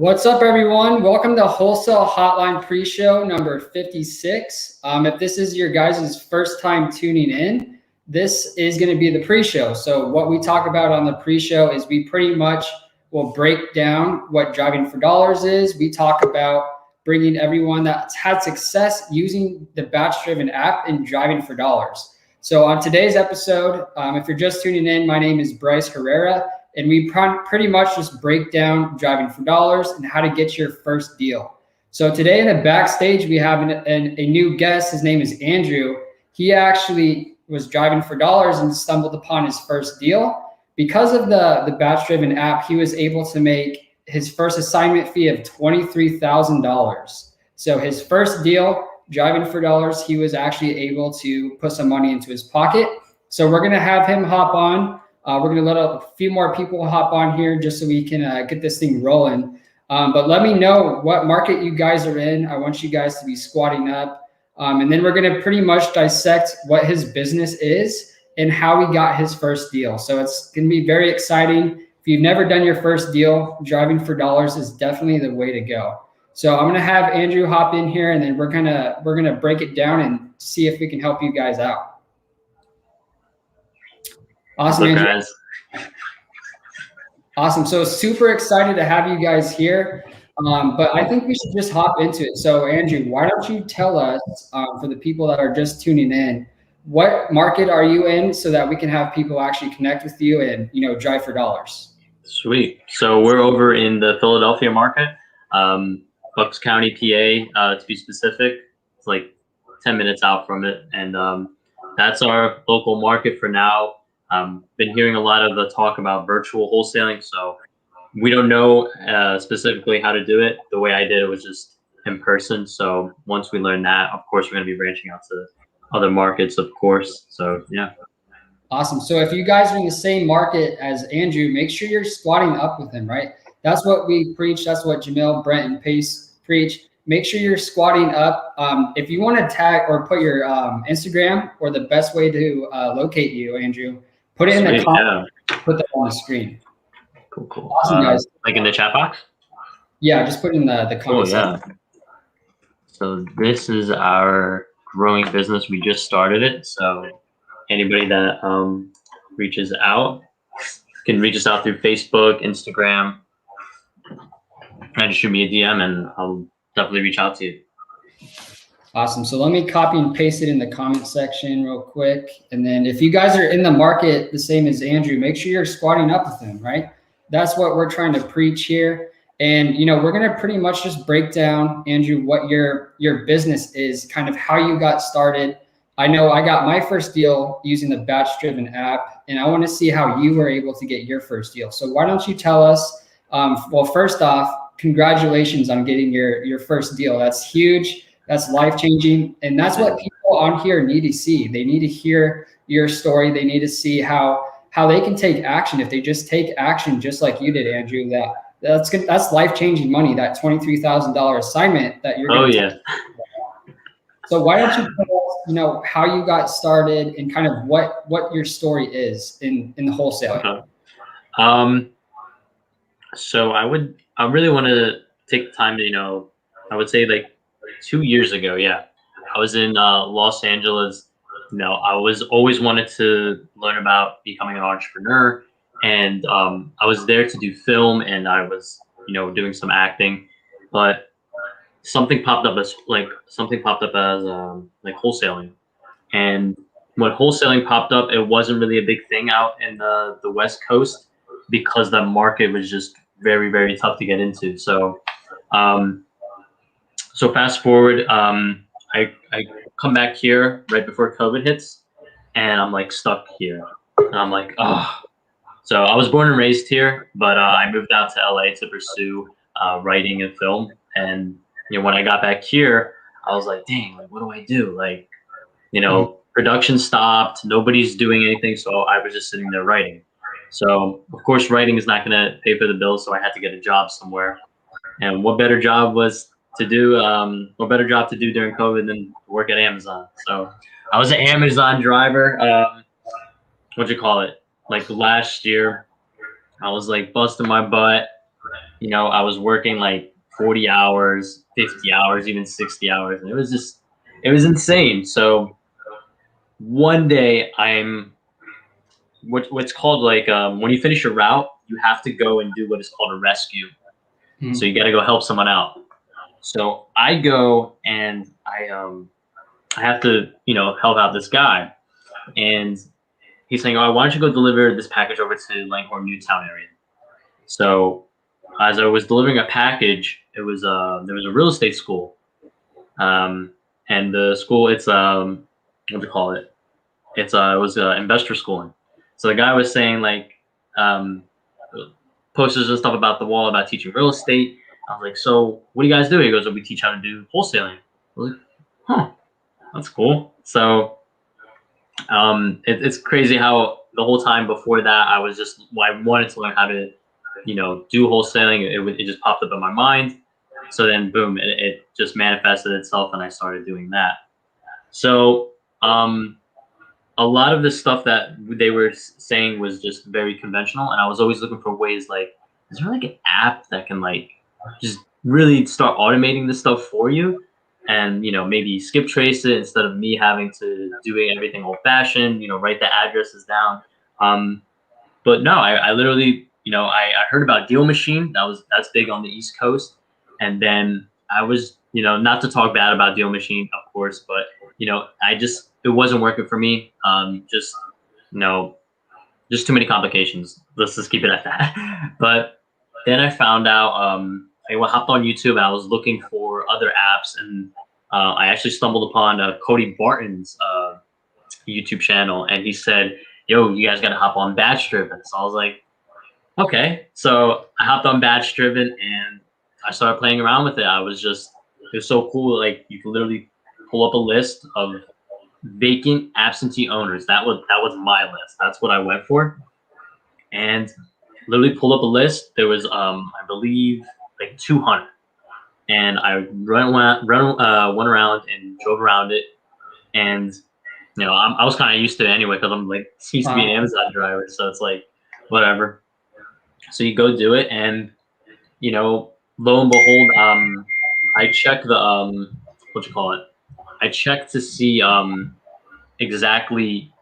What's up, everyone? Welcome to Wholesale Hotline pre-show number 56. If this is your guys' first time tuning in, this is going to be the pre-show. So what we talk about on the pre-show is we pretty much will break down what Driving for Dollars is. We talk about bringing everyone that's had success using the BatchDriven app and Driving for Dollars. So on today's episode, if you're just tuning in, my name is Bryce Herrera. And we pretty much just break down Driving for Dollars and how to get your first deal. So today in the backstage, we have a new guest. His name is Andrew. He actually was driving for dollars and stumbled upon his first deal. Because of the BatchDriven app, he was able to make his first assignment fee of $23,000. So his first deal, Driving for Dollars, he was actually able to put some money into his pocket. So we're going to have him hop on. We're going to let a few more people hop on here just so we can get this thing rolling. But let me know what market you guys are in. I want you guys to be squatting up. And then we're going to pretty much dissect what his business is and how he got his first deal. So it's going to be very exciting. If you've never done your first deal, Driving for Dollars is definitely the way to go. So I'm going to have Andrew hop in here, and then we're going to break it down and see if we can help you guys out. Awesome, Andrew. Guys. Awesome. So super excited to have you guys here. But I think we should just hop into it. So Andrew, why don't you tell us, for the people that are just tuning in, what market are you in so that we can have people actually connect with you and, drive for dollars? Sweet. So we're over in the Philadelphia market, Bucks County, PA, to be specific. It's like 10 minutes out from it. And that's our local market for now. Been hearing a lot of the talk about virtual wholesaling, so we don't know specifically how to do it. The way I did it was just in person. So once we learn that, of course, we're going to be branching out to other markets, of course. So yeah. Awesome. So if you guys are in the same market as Andrew, make sure you're squatting up with him, right? That's what we preach. That's what Jamil, Brent, and Pace preach. Make sure you're squatting up. If you want to tag or put your Instagram or the best way to locate you, Andrew, put it in the comments, put that on the screen. Cool. Awesome, guys. Like in the chat box? Yeah, just put in the comments. Oh, yeah. So this is our growing business. We just started it. So anybody that reaches out can reach us out through Facebook, Instagram, and shoot me a DM, and I'll definitely reach out to you. Awesome. So let me copy and paste it in the comment section real quick. And then if you guys are in the market the same as Andrew, make sure you're squatting up with him, right? That's what we're trying to preach here. And, we're going to pretty much just break down, Andrew, what your business is, kind of how you got started. I know I got my first deal using the BatchDriven app, and I want to see how you were able to get your first deal. So why don't you tell us, well, first off, congratulations on getting your first deal. That's huge. That's life-changing. And that's what people on here need to see. They need to hear your story. They need to see how they can take action. If they just take action, just like you did, Andrew, that's life-changing money, that $23,000 assignment that you're going to take. So why don't you tell us, how you got started and kind of what your story is in the wholesaling? So I really want to take the time to, I would say like 2 years ago, yeah, I was in Los Angeles. I was always wanted to learn about becoming an entrepreneur, and I was there to do film, and I was, doing some acting, but something popped up as wholesaling. And when wholesaling popped up, it wasn't really a big thing out in the West Coast because the market was just very, very tough to get into. So fast forward, I come back here right before COVID hits, and I'm like stuck here. And I'm like, oh. So I was born and raised here, but I moved out to LA to pursue writing and film. And when I got back here, I was like, dang, like, what do I do? Like, production stopped, nobody's doing anything, so I was just sitting there writing. So of course, writing is not going to pay for the bills, so I had to get a job somewhere. And what better job to do during COVID than work at Amazon? So I was an Amazon driver. Like last year, I was like busting my butt, I was working like 40 hours, 50 hours, even 60 hours. And it was insane. So one day what's called like, when you finish your route, you have to go and do what is called a rescue. Mhm. So you got to go help someone out. So I go and I have to, help out this guy. And he's saying, "Oh, why don't you go deliver this package over to Langhorne Newtown area?" So as I was delivering a package, there was a real estate school, and the school what do you call it? It was investor schooling. So the guy was saying like um, posters and stuff about the wall about teaching real estate. I was like, "So what do you guys do?" He goes, "Oh, we teach how to do wholesaling." I was like, "Huh, that's cool." So it's crazy how the whole time before that I wanted to learn how to do wholesaling. It just popped up in my mind. So then boom, it just manifested itself and I started doing that. So a lot of the stuff that they were saying was just very conventional, and I was always looking for ways like, is there like an app that can like just really start automating this stuff for you, and maybe skip trace it instead of me having to doing everything old fashioned, write the addresses down. But no, I literally, I heard about Deal Machine. That's big on the East Coast, and then I was, not to talk bad about Deal Machine, of course, but it wasn't working for me. Just too many complications. Let's just keep it at that. But then I found out, I hopped on YouTube and I was looking for other apps, and I actually stumbled upon Cody Barton's YouTube channel, and he said, "Yo, you guys got to hop on BatchDriven." So I was like, okay. So I hopped on BatchDriven and I started playing around with it. It was so cool. Like you could literally pull up a list of vacant absentee owners. That was my list. That's what I went for. And literally pulled up a list. There was I believe like 200. And I went around and drove around it. And I was kind of used to it anyway because I'm like used to be an Amazon driver, so it's like whatever. So you go do it, and lo and behold, I check the what you call it. I checked to see exactly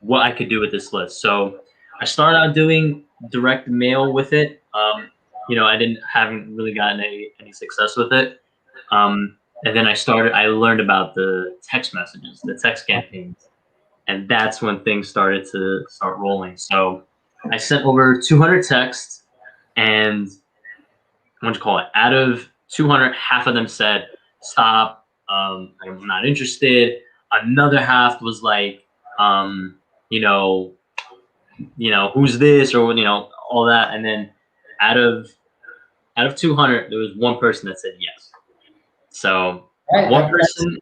what I could do with this list. So I started out doing direct mail with it. I haven't really gotten any success with it. And then I learned about the text messages, the text campaigns, and that's when things started to start rolling. So I sent over 200 texts, and what do you call it? Out of 200, half of them said, "Stop. I'm not interested." Another half was like, you know, who's this, or all that. And then out of 200, there was one person that said yes. So Right. one person,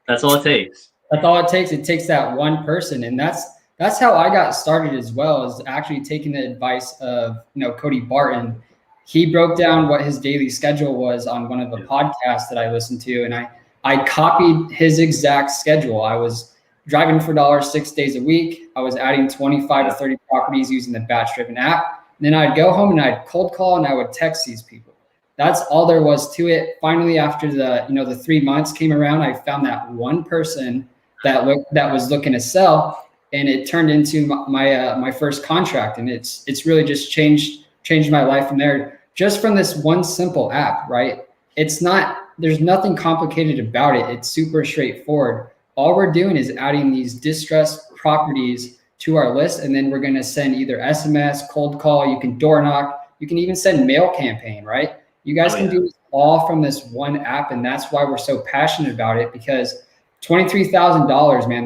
that's all it takes. That's all it takes. It takes that one person, and that's how I got started as well. Is actually taking the advice of Cody Barton. He broke down what his daily schedule was on one of the podcasts that I listened to, and I copied his exact schedule. I was driving for dollars 6 days a week. I was adding 25 to 30 properties using the BatchDriven app. And then I'd go home and I'd cold call and I would text these people. That's all there was to it. Finally, after the 3 months came around, I found that one person that was looking to sell, and it turned into my first contract. And it's really just changed my life from there, just from this one simple app, right? There's nothing complicated about it. It's super straightforward. All we're doing is adding these distressed properties to our list, and then we're going to send either SMS, cold call, you can door knock, you can even send mail campaign, right? You guys can do this all from this one app, and that's why we're so passionate about it, because $23,000, man,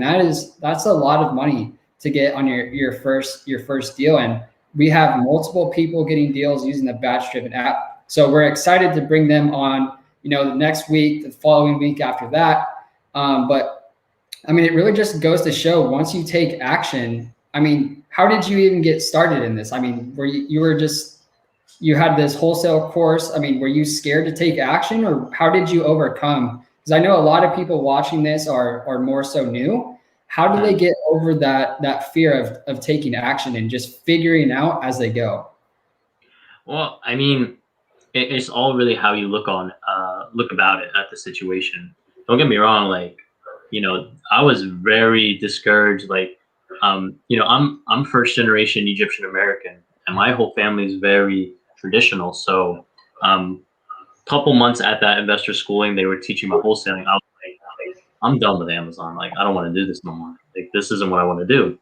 that's a lot of money to get on your first deal. And we have multiple people getting deals using the BatchDriven app. So we're excited to bring them on, the next week, the following week after that. But I mean, it really just goes to show, once you take action, I mean, how did you even get started in this? I mean, you had this wholesale course. I mean, were you scared to take action, or how did you overcome? Because I know a lot of people watching this are more so new. How do they get over that fear of taking action and just figuring out as they go? Well, I mean, it's all really how you look about it at the situation. Don't get me wrong, like, I was very discouraged. Like, I'm first generation Egyptian American, and my whole family is very traditional. So, couple months at that investor schooling, they were teaching me wholesaling. I was like, I'm done with Amazon. Like, I don't want to do this no more. Like, this isn't what I want to do.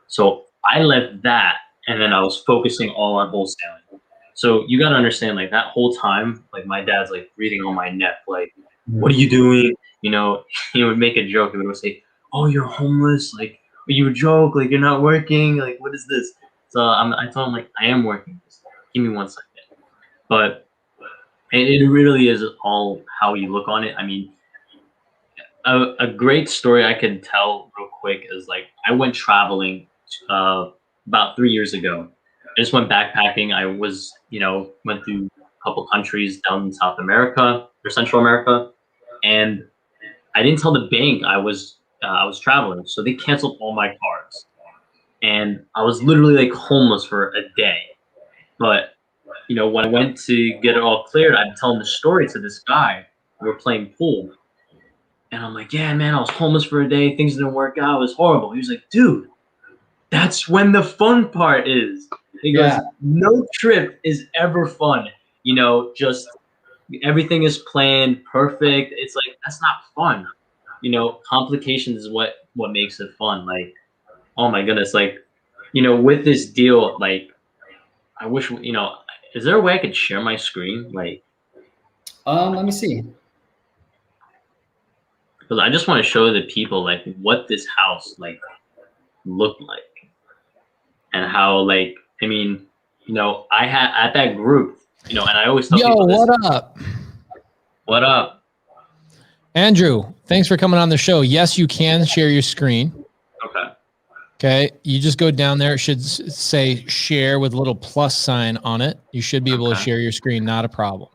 So I left that, and then I was focusing all on wholesaling. So you got to understand, like, that whole time, like, my dad's like breathing on my neck, like, what are you doing? He would make a joke. He would say, "Oh, you're homeless. Like, you joke. Like, you're not working. Like, what is this?" So I told him, like, I am working. Just give me 1 second. But it really is all how you look on it. I mean, a great story I can tell real quick is, like, I went traveling about 3 years ago. I just went backpacking. I was, went through a couple countries down in South America or Central America, and I didn't tell the bank I was traveling, so they canceled all my cards, and I was literally like homeless for a day. But when I went to get it all cleared, I'm telling the story to this guy. We were playing pool, and I'm like, yeah, man, I was homeless for a day. Things didn't work out. It was horrible. He was like, dude, that's when the fun part is. He goes, Yeah. no trip is ever fun. Just everything is planned perfect. It's like, that's not fun. Complications is what makes it fun. Like, oh my goodness, like, with this deal, like, I wish, is there a way I could share my screen? Like, Let me see. because I just want to show the people, like, what this house, like, looked like. And how, like, I mean, I had at that group, and I always tell people this. What up? What up? Andrew, thanks for coming on the show. Yes, you can share your screen. Okay. Okay. You just go down there. It should say share with a little plus sign on it. You should be able to share your screen. Not a problem.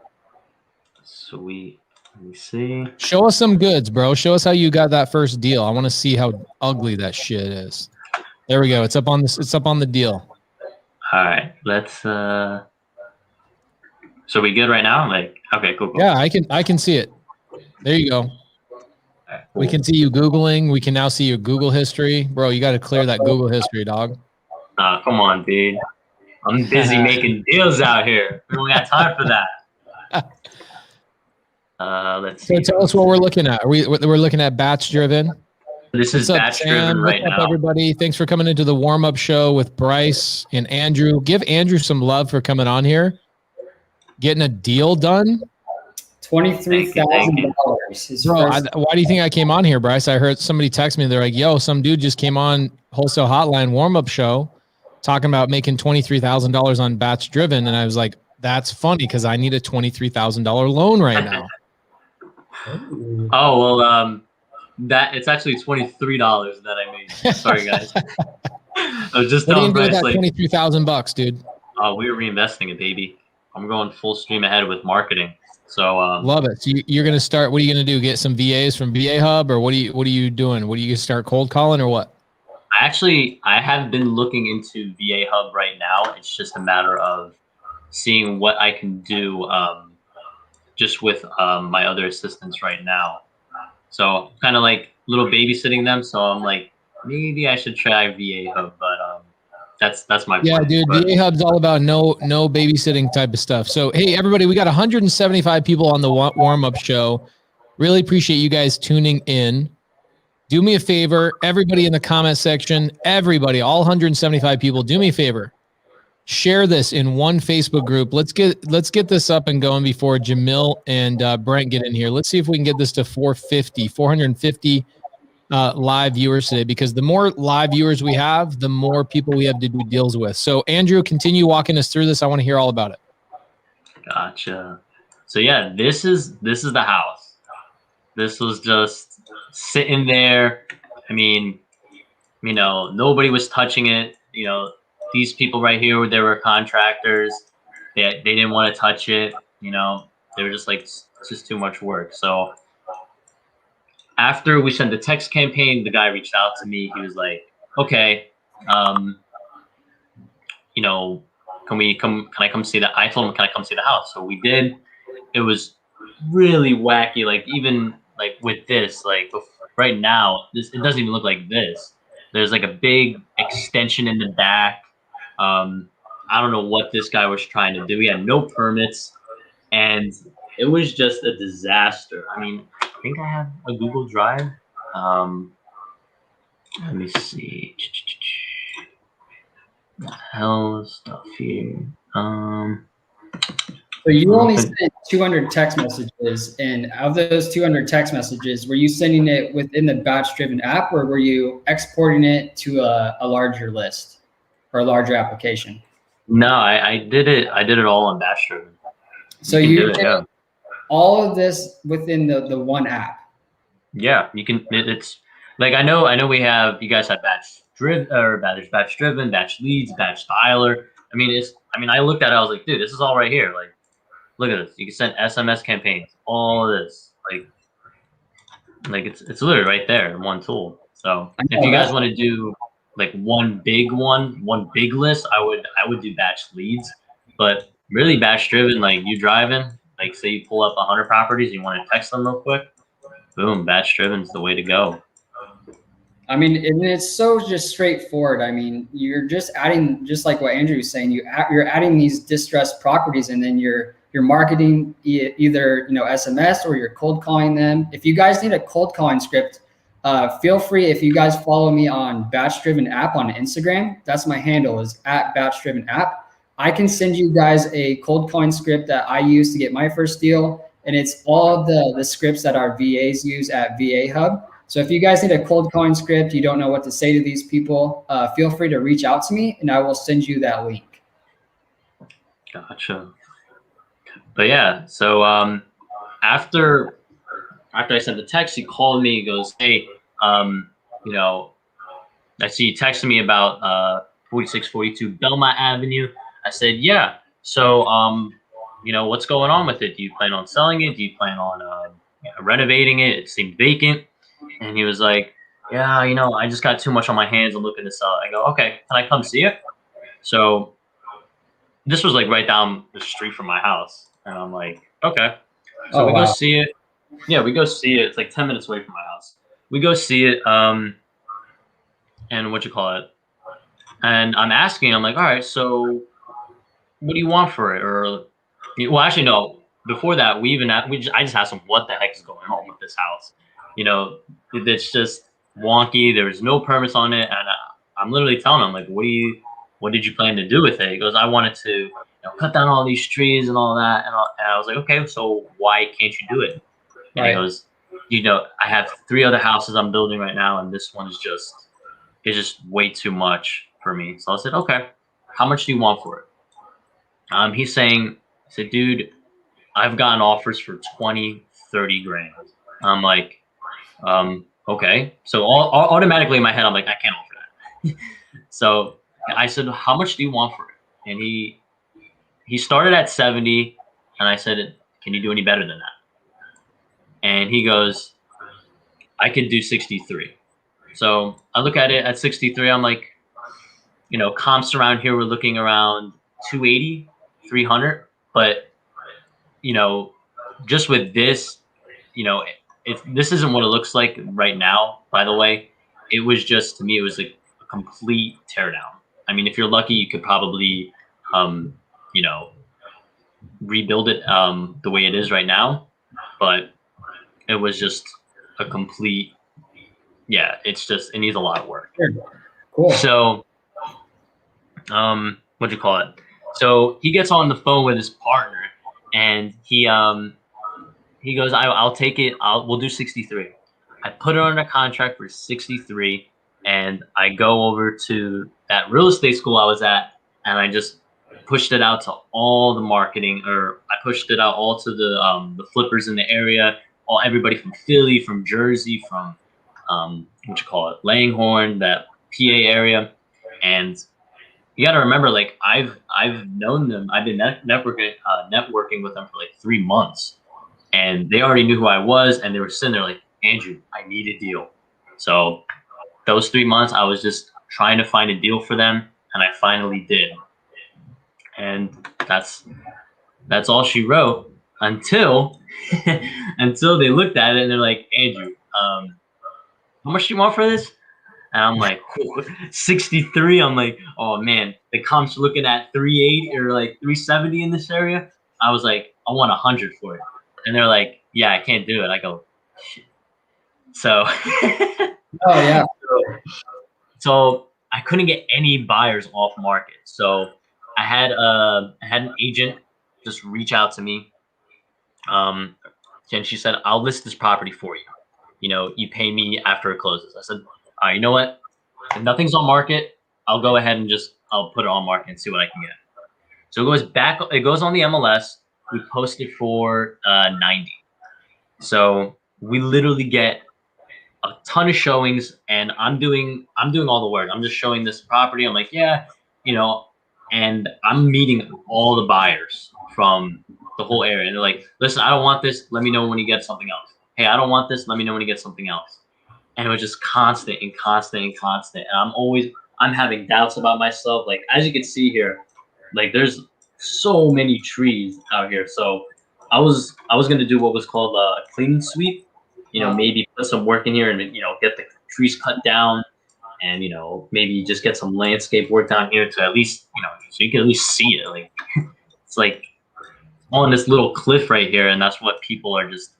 Sweet. Let me see. Show us some goods, bro. Show us how you got that first deal. I want to see how ugly that shit is. There we go. It's up on this. It's up on the deal. All right. Let's, so we good right now? Like, okay, cool. Yeah, I can see it. There you go. Right, cool. We can see you Googling. We can now see your Google history. Bro, you got to clear that Google history, dog. Come on, dude. I'm busy making deals out here. We don't got time for that. Let's see. So tell us what we're looking at. We're looking at BatchDriven. This is BatchDriven right now. What's up, everybody? Thanks for coming into the warm-up show with Bryce and Andrew. Give Andrew some love for coming on here, getting a deal done. $23,000. Bro, why do you think I came on here, Bryce? I heard somebody text me. They're like, yo, some dude just came on Wholesale Hotline warm-up show talking about making $23,000 on BatchDriven. And I was like, that's funny because I need a $23,000 loan right now. Oh, well, that it's actually $23 that I made. Sorry, guys. I was just telling Bryce, like $23,000, dude. Oh, we're reinvesting it, baby. I'm going full stream ahead with marketing. So love it. So you're gonna start. What are you gonna do? Get some VAs from VA Hub, or what are you doing? What are you gonna start cold calling, or what? I have been looking into VA Hub right now. It's just a matter of seeing what I can do just with my other assistants right now. So kind of like little babysitting them. So I'm like, maybe I should try VA Hub, but that's my plan. Dude. But VA Hub's all about no babysitting type of stuff. So hey, everybody, we got 175 people on the warm up show. Really appreciate you guys tuning in. Do me a favor, everybody in the comment section, everybody, all 175 people, do me a favor. Share this in one Facebook group. Let's get this up and going before Jamil and Brent get in here. Let's see if we can get this to 450 live viewers today, because the more live viewers we have, the more people we have to do deals with. So Andrew, continue walking us through this. I want to hear all about it. Gotcha. So yeah, this is the house. This was just sitting there. I mean, nobody was touching it. These people right here, they were contractors. They didn't want to touch it. They were just like, it's just too much work. So after we sent the text campaign, the guy reached out to me. He was like, okay, come Can I come see that? I told him, can I come see the house? So we did. It was really wacky. Like even like with this, like right now, it doesn't even look like this. There's like a big extension in the back. I don't know what this guy was trying to do. He had no permits, and it was just a disaster. I mean, I think I have a Google Drive. Let me see. What the hell is stuff here? So you only sent 200 text messages, and of those 200 text messages, were you sending it within the BatchDriven app, or were you exporting it to a larger list or a larger application? No, I did it. I did it all on BatchDriven. So you did all of this within the one app. Yeah, you can. It's like I know we have, you guys have BatchDriven, Batch Leads, Batch Dialer. I mean, I looked at it. I was like, dude, this is all right here. Like, look at this. You can send SMS campaigns. All of this. Like it's literally right there in one tool. So if you guys want to do like one big list, I would do Batch Leads. But really, BatchDriven, like you driving, like say you pull up 100 properties, you want to text them real quick. Boom, BatchDriven's the way to go. I mean, and it's so just straightforward. I mean, you're just adding, just like what Andrew was saying, you're adding these distressed properties, and then you're marketing either SMS, or you're cold calling them. If you guys need a cold calling script, feel free. If you guys follow me on BatchDriven app on Instagram, that's my handle, is @BatchDriven app. I can send you guys a cold calling script that I use to get my first deal, and it's all of the scripts that our VAs use at VA Hub. So if you guys need a cold calling script, you don't know what to say to these people, feel free to reach out to me, and I will send you that link. Gotcha. But yeah, so after I sent the text, he called me. He goes, "Hey, I see you texting me about 4642 Belmont Avenue." I said, "Yeah. So what's going on with it? Do you plan on selling it? Do you plan on renovating it? It seemed vacant." And he was like, "Yeah, I just got too much on my hands. I'm looking to sell it." I go, "Okay, can I come see it?" So this was like right down the street from my house. And I'm like, "Okay." So we go see it. Yeah, we go see it. It's like 10 minutes away from my house. We go see it. And And I'm asking, I'm like, "All right, so what do you want for it?" Or, well, actually, no. Before that, I just asked him, "What the heck is going on with this house?" It's just wonky. There's no permits on it, and I'm literally telling him, like, what did you plan to do with it? He goes, "I wanted to cut down all these trees and all that." And I was like, "Okay, so why can't you do it?" And he goes, "I have 3 other houses I'm building right now, and this one is just way too much for me." So I said, "Okay, how much do you want for it?" He said, "Dude, I've gotten offers for 20, 30 grand." I'm like, okay. So automatically in my head, I'm like, I can't offer that. So I said, "How much do you want for it?" And he started at 70, and I said, "Can you do any better than that?" And he goes, "I could do 63. So I look at it at 63. I'm like, comps around here, we're looking around 280, 300. But, just with this, this isn't what it looks like right now, by the way. It was just, to me, it was like a complete teardown. I mean, if you're lucky, you could probably, rebuild it the way it is right now. But it was just a complete, it needs a lot of work. Cool. So, what'd you call it? So he gets on the phone with his partner, and he goes, "I'll take it. We'll do 63. I put it under contract for 63, and I go over to that real estate school I was at, and I just pushed it out to all the marketing, or I pushed it out all to the flippers in the area, everybody from Philly, from Jersey, from Langhorne, that PA area. And you got to remember, like, I've known them. I've been networking with them for like 3 months, and they already knew who I was, and they were sitting there like, "Andrew, I need a deal." So those 3 months, I was just trying to find a deal for them, and I finally did. And that's all she wrote until until they looked at it and they're like, Andrew, how much do you want for this? And I'm like, 63. I'm like, oh man, the comps are looking at 380 or like 370 in this area. I was like, I want 100 for it. And they're like, yeah, I can't do it. I go, shit. So, Oh yeah. So I couldn't get any buyers off market. So I had an agent just reach out to me. And she said, I'll list this property for you. You know, you pay me after it closes. I said, all right, you know what? If nothing's on market, I'll go ahead and I'll put it on market and see what I can get. So it goes on the MLS. We post it for 90. So we literally get a ton of showings, and I'm doing all the work. I'm just showing this property. I'm like, yeah, you know, and I'm meeting all the buyers from the whole area. And they're like, listen, I don't want this. Let me know when you get something else. Hey, I don't want this. Let me know when you get something else. And it was just constant and constant and constant. And I'm having doubts about myself. Like, as you can see here, like there's so many trees out here. So I was going to do what was called a clean sweep, you know, maybe put some work in here and, you know, get the trees cut down and, you know, maybe just get some landscape work down here to at least, you know, so you can at least see it. Like, it's like on this little cliff right here. And that's what people are just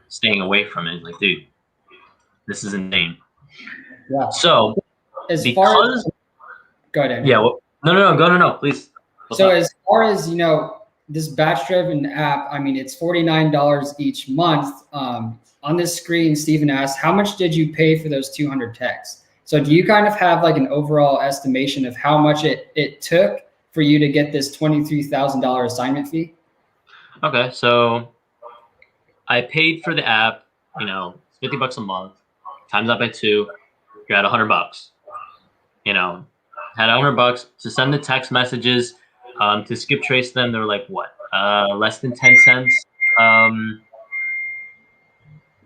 staying away from it. Like, dude, this is insane. Yeah. So go ahead. Yeah. Well, no, please. So as far as, you know, this BatchDriven app, I mean, it's $49 each month. On this screen, Stephen asked, how much did you pay for those 200 texts? So do you kind of have like an overall estimation of how much it took for you to get this $23,000 assignment fee? Okay. So I paid for the app, you know, $50 a month, times that by 2, you're at $100. You know, had $100 to send the text messages, to skip trace them. They're like, what? Less than 10 cents.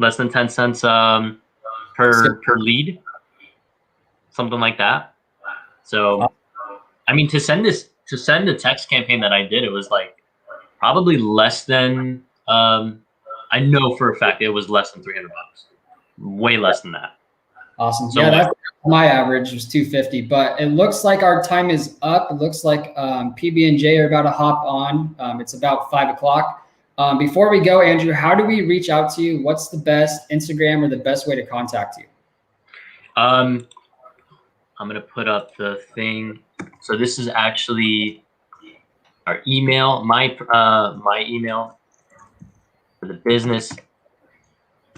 Less than 10 cents per lead, something like that. So, I mean, to send the text campaign that I did, it was like probably less than. I know for a fact it was less than $300, way less than that. Awesome. So yeah, that's my average was $250, but it looks like our time is up. It looks like PB&J are about to hop on. It's about 5 o'clock. Before we go, Andrew, how do we reach out to you? What's the best Instagram or the best way to contact you? I'm going to put up the thing. So this is actually our email, my email for the business,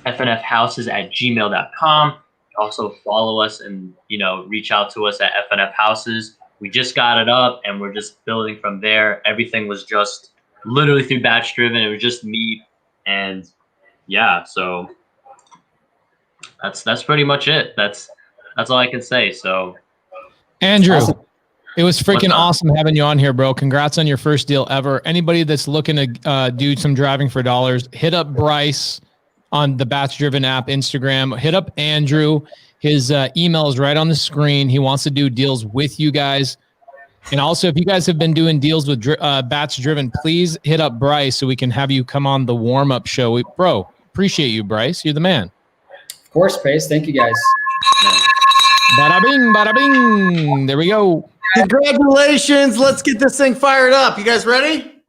fnfhouses@gmail.com. Also follow us and, you know, reach out to us at FNF Houses. We just got it up and we're just building from there. Everything was just literally through BatchDriven. It was just me, and yeah, so that's pretty much it. That's all I can say. So Andrew, awesome. It was freaking awesome having you on here, bro. Congrats on your first deal ever. Anybody that's looking to do some driving for dollars, hit up Bryce on the BatchDriven app, Instagram. Hit up Andrew. His email is right on the screen. He wants to do deals with you guys. And also, if you guys have been doing deals with BatchDriven, please hit up Bryce so we can have you come on the warm-up show. Bro, appreciate you, Bryce. You're the man. Of course, Pace. Thank you, guys. Bada bing, bada bing. There we go. Congratulations. Let's get this thing fired up. You guys ready?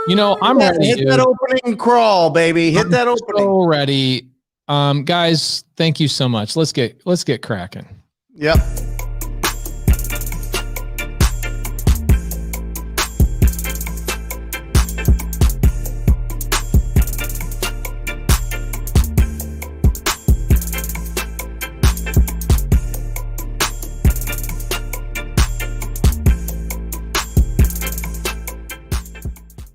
You know, I'm ready. Hit that opening crawl, baby. Hit that opening. So ready. Guys, thank you so much. Let's get cracking. Yep.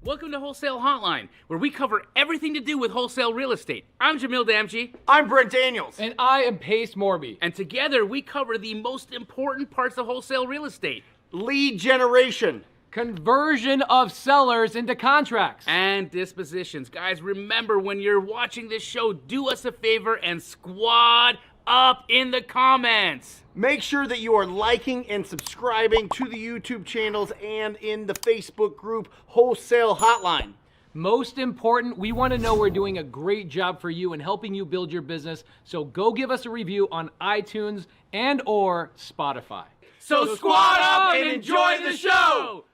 Welcome to Wholesale Hotline, where we cover everything to do with wholesale real estate. I'm Jamil Damji. I'm Brent Daniels. And I am Pace Morby. And together we cover the most important parts of wholesale real estate. Lead generation. Conversion of sellers into contracts. And dispositions. Guys, remember when you're watching this show, do us a favor and squad up in the comments. Make sure that you are liking and subscribing to the YouTube channels and in the Facebook group Wholesale Hotline. Most important, we want to know we're doing a great job for you and helping you build your business. So go give us a review on iTunes and or Spotify. So squad up and enjoy the show.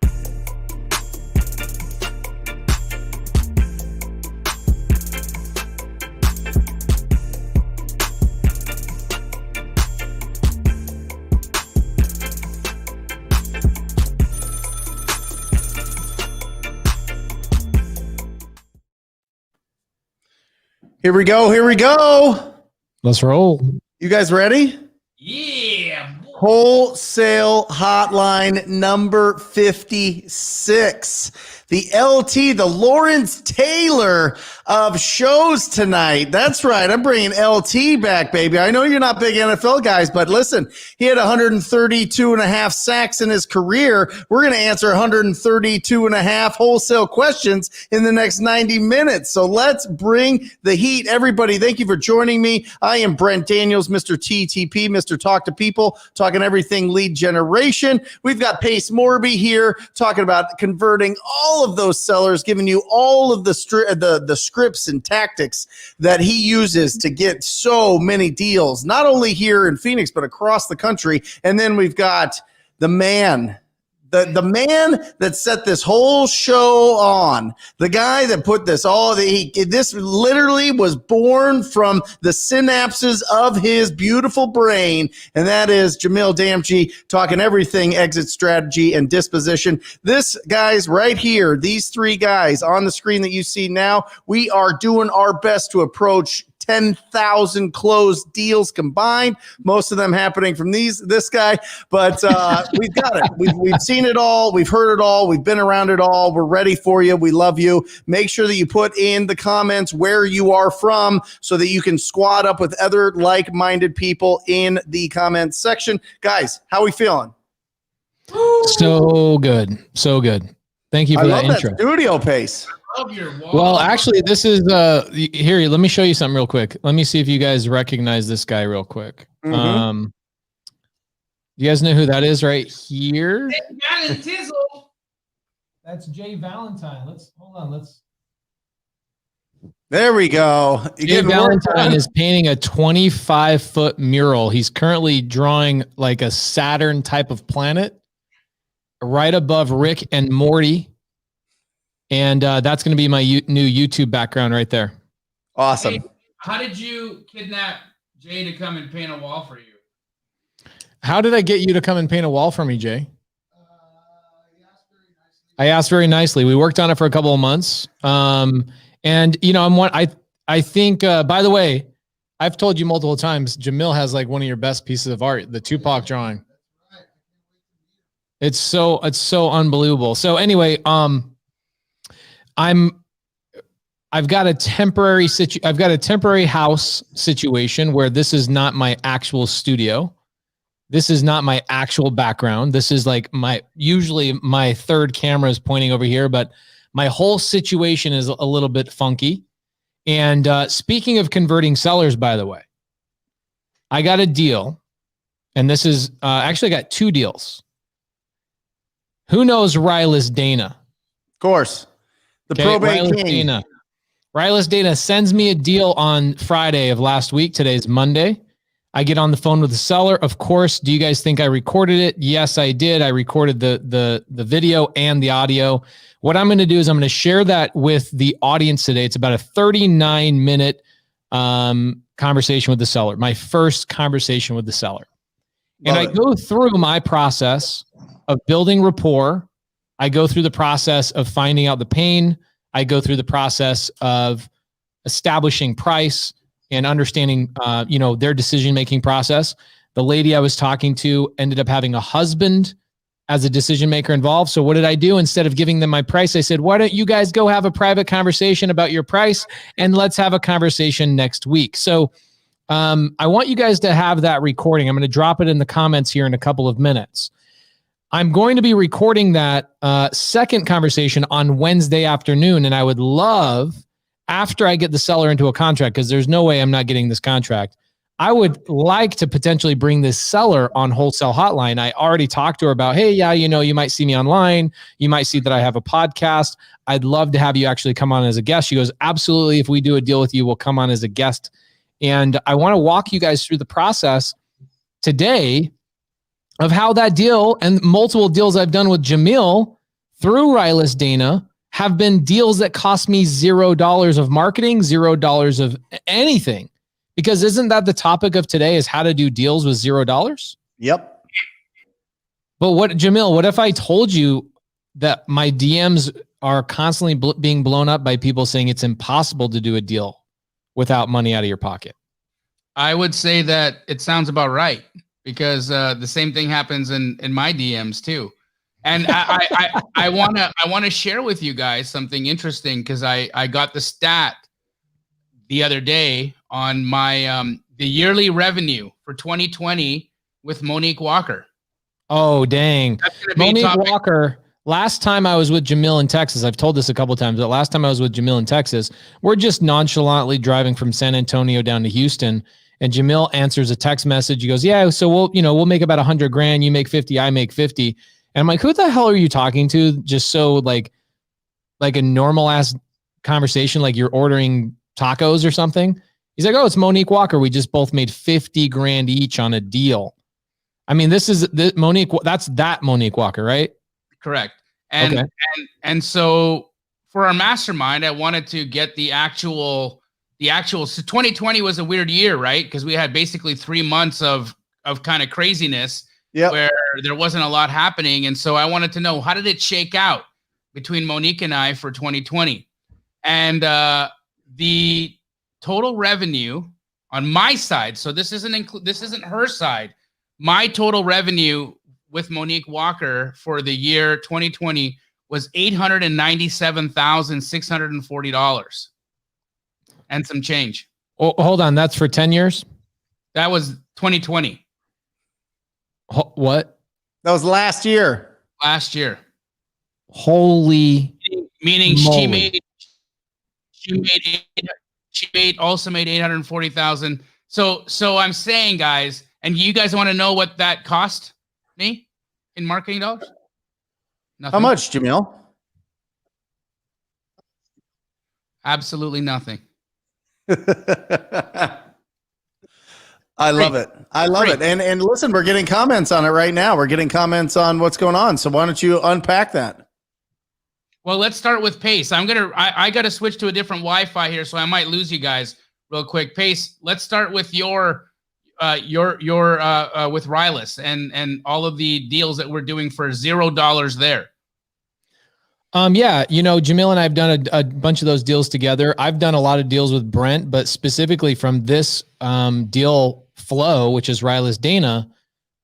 Here we go. Here we go. Let's roll. You guys ready? Yeah. Wholesale hotline number 56. The LT, the Lawrence Taylor of shows tonight. That's right. I'm bringing LT back, baby. I know you're not big NFL guys, but listen, he had 132 and a half sacks in his career. We're going to answer 132 and a half wholesale questions in the next 90 minutes. So let's bring the heat. Everybody, thank you for joining me. I am Brent Daniels, Mr. TTP, Mr. Talk to People, talking everything lead generation. We've got Pace Morby here talking about converting all of those sellers, giving you all of the scripts and tactics that he uses to get so many deals, not only here in Phoenix, but across the country. And then we've got the man, the man that set this whole show on, the guy that put this this literally was born from the synapses of his beautiful brain, and that is Jamil Damji, talking everything exit strategy and disposition. This guys right here, these three guys on the screen that you see now, we are doing our best to approach 10,000 closed deals combined. Most of them happening from this guy, but we've got it. We've seen it all. We've heard it all. We've been around it all. We're ready for you. We love you. Make sure that you put in the comments where you are from so that you can squad up with other like-minded people in the comments section. Guys, how we feeling? So good. So good. Thank you for that intro. Studio pace. Well, actually, this is here. Let me show you something real quick. Let me see if you guys recognize this guy real quick. Mm-hmm. You guys know who that is right here? That's Jay Valentine. Hold on. There we go. Jay Valentine is painting a 25-foot mural. He's currently drawing like a Saturn type of planet right above Rick and Morty. And that's going to be my new YouTube background right there. Awesome. Hey, how did you kidnap Jay to come and paint a wall for you? How did I get you to come and paint a wall for me, Jay? I asked very nicely. We worked on it for a couple of months. And you know, I think, by the way, I've told you multiple times, Jamil has like one of your best pieces of art, the Tupac drawing. It's so unbelievable. So anyway, I've got a temporary house situation where this is not my actual studio. This is not my actual background. This is like usually my third camera is pointing over here, but my whole situation is a little bit funky. And speaking of converting sellers, by the way, I got a deal, and this is actually I got two deals. Who knows Rylas Dana? Of course. The probate Rylas king. Dana. Rylas Dana sends me a deal on Friday of last week. Today's Monday. I get on the phone with the seller. Of course, do you guys think I recorded it? Yes, I did. I recorded the video and the audio. What I'm going to do is I'm going to share that with the audience today. It's about a 39-minute conversation with the seller, my first conversation with the seller. And I go through my process of building rapport. I go through the process of finding out the pain. I go through the process of establishing price and understanding, their decision-making process. The lady I was talking to ended up having a husband as a decision maker involved. So what did I do? Instead of giving them my price, I said, why don't you guys go have a private conversation about your price and let's have a conversation next week. So I want you guys to have that recording. I'm going to drop it in the comments here in a couple of minutes. I'm going to be recording that second conversation on Wednesday afternoon, and I would love, after I get the seller into a contract, because there's no way I'm not getting this contract, I would like to potentially bring this seller on Wholesale Hotline. I already talked to her about, hey, yeah, you might see me online. You might see that I have a podcast. I'd love to have you actually come on as a guest. She goes, absolutely. If we do a deal with you, we'll come on as a guest. And I want to walk you guys through the process today of how that deal and multiple deals I've done with Jamil through Rylus Dana have been deals that cost me $0 of marketing, $0 of anything. Because isn't that the topic of today, is how to do deals with $0? Yep. But Jamil, what if I told you that my DMs are constantly being blown up by people saying it's impossible to do a deal without money out of your pocket? I would say that it sounds about right, because the same thing happens in my DMs too. And I want to share with you guys something interesting, because I got the stat the other day on my the yearly revenue for 2020 with Monique Walker. Oh, dang. Monique Walker, last time I was with Jamil in Texas, I've told this a couple of times, but last time I was with Jamil in Texas, we're just nonchalantly driving from San Antonio down to Houston, and Jamil answers a text message. He goes, yeah, so we'll make about $100,000. You make 50, I make 50. And I'm like, who the hell are you talking to? Just so like a normal ass conversation, like you're ordering tacos or something. He's like, oh, it's Monique Walker. We just both made $50,000 each on a deal. I mean, this is Monique. That's that Monique Walker, right? Correct. And so for our mastermind, I wanted to get the actual. So 2020 was a weird year, right? Because we had basically 3 months of kind of craziness. Yep. Where there wasn't a lot happening. And so I wanted to know, how did it shake out between Monique and I for 2020? And the total revenue on my side, so this isn't her side, my total revenue with Monique Walker for the year 2020 was $897,640 and some change. Oh, hold on. That's for 10 years? That was 2020. What? That was last year. Last year. Holy. Meaning she also made 840,000. So I'm saying, guys, and you guys want to know what that cost me in marketing dollars? Nothing. How much, Jamil? Absolutely nothing. I love it. I love it. And listen, we're getting comments on it right now. We're getting comments on what's going on. So why don't you unpack that? Well, let's start with Pace. I got to switch to a different Wi-Fi here, so I might lose you guys real quick. Pace, let's start with your with Rylus and all of the deals that we're doing for $0 there. Yeah, Jamil and I have done a bunch of those deals together. I've done a lot of deals with Brent, but specifically from this deal flow, which is Rylus Dana,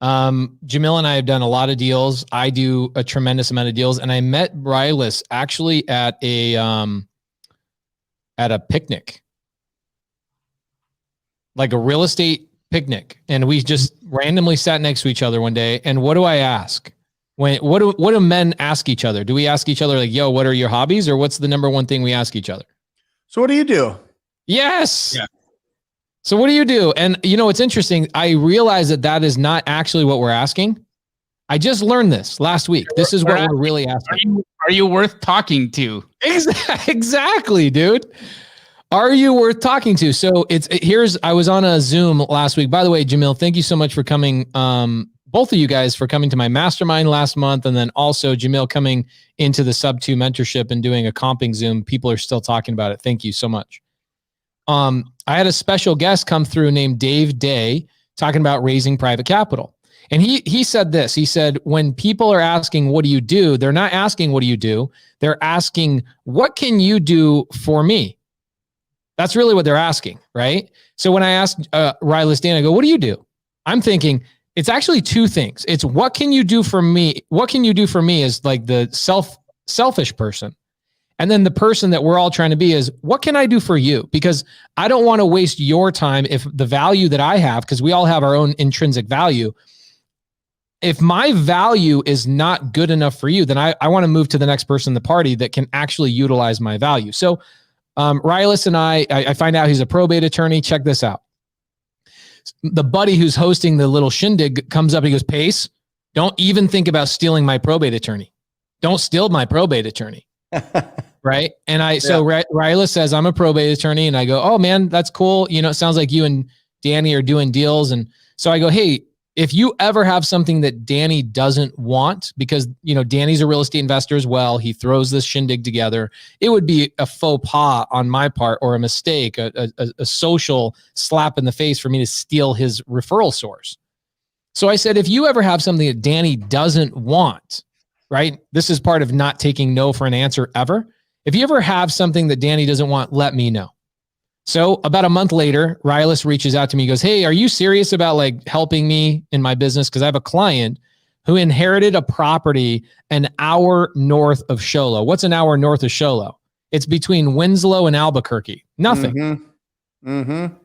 Jamil and I have done a lot of deals. I do a tremendous amount of deals, and I met Rylus actually at a picnic, like a real estate picnic, and we just randomly sat next to each other one day. And what do I ask? What do men ask each other? Do we ask each other like, yo, what are your hobbies? Or what's the number one thing we ask each other? So what do you do? Yes. Yeah. So what do you do? And it's interesting. I realize that is not actually what we're asking. I just learned this last week. This is what we're really asking. Are you worth talking to? Exactly, dude. Are you worth talking to? So I was on a Zoom last week. By the way, Jamil, thank you so much for coming. Both of you guys for coming to my mastermind last month, and then also Jamil coming into the Sub 2 mentorship and doing a comping Zoom. People are still talking about it. Thank you so much. I had a special guest come through named Dave Day talking about raising private capital. And he said this. He said, when people are asking, what do you do? They're not asking, what do you do? They're asking, what can you do for me? That's really what they're asking, right? So when I asked Rylus Dana, I go, what do you do? I'm thinking, it's actually two things. It's what can you do for me? What can you do for me is like the selfish person. And then the person that we're all trying to be is, what can I do for you? Because I don't want to waste your time if the value that I have, because we all have our own intrinsic value. If my value is not good enough for you, then I want to move to the next person in the party that can actually utilize my value. So Rylus and I find out he's a probate attorney. Check this out. the buddy who's hosting the little shindig comes up and he goes, Pace, don't even think about stealing my probate attorney. Don't steal my probate attorney. Right. And Ryla says, I'm a probate attorney. And I go, oh man, that's cool. You know, it sounds like you and Danny are doing deals. And so I go, hey, if you ever have something that Danny doesn't want, because, you know, Danny's a real estate investor as well, he throws this shindig together, it would be a faux pas on my part or a mistake, a social slap in the face for me to steal his referral source. So I said, if you ever have something that Danny doesn't want, right? This is part of not taking no for an answer ever. If you ever have something that Danny doesn't want, let me know. So about a month later, Rylas reaches out to me, goes, hey, are you serious about like helping me in my business? Because I have a client who inherited a property an hour north of Show Low. What's an hour north of Show Low? It's between Winslow and Albuquerque. Nothing.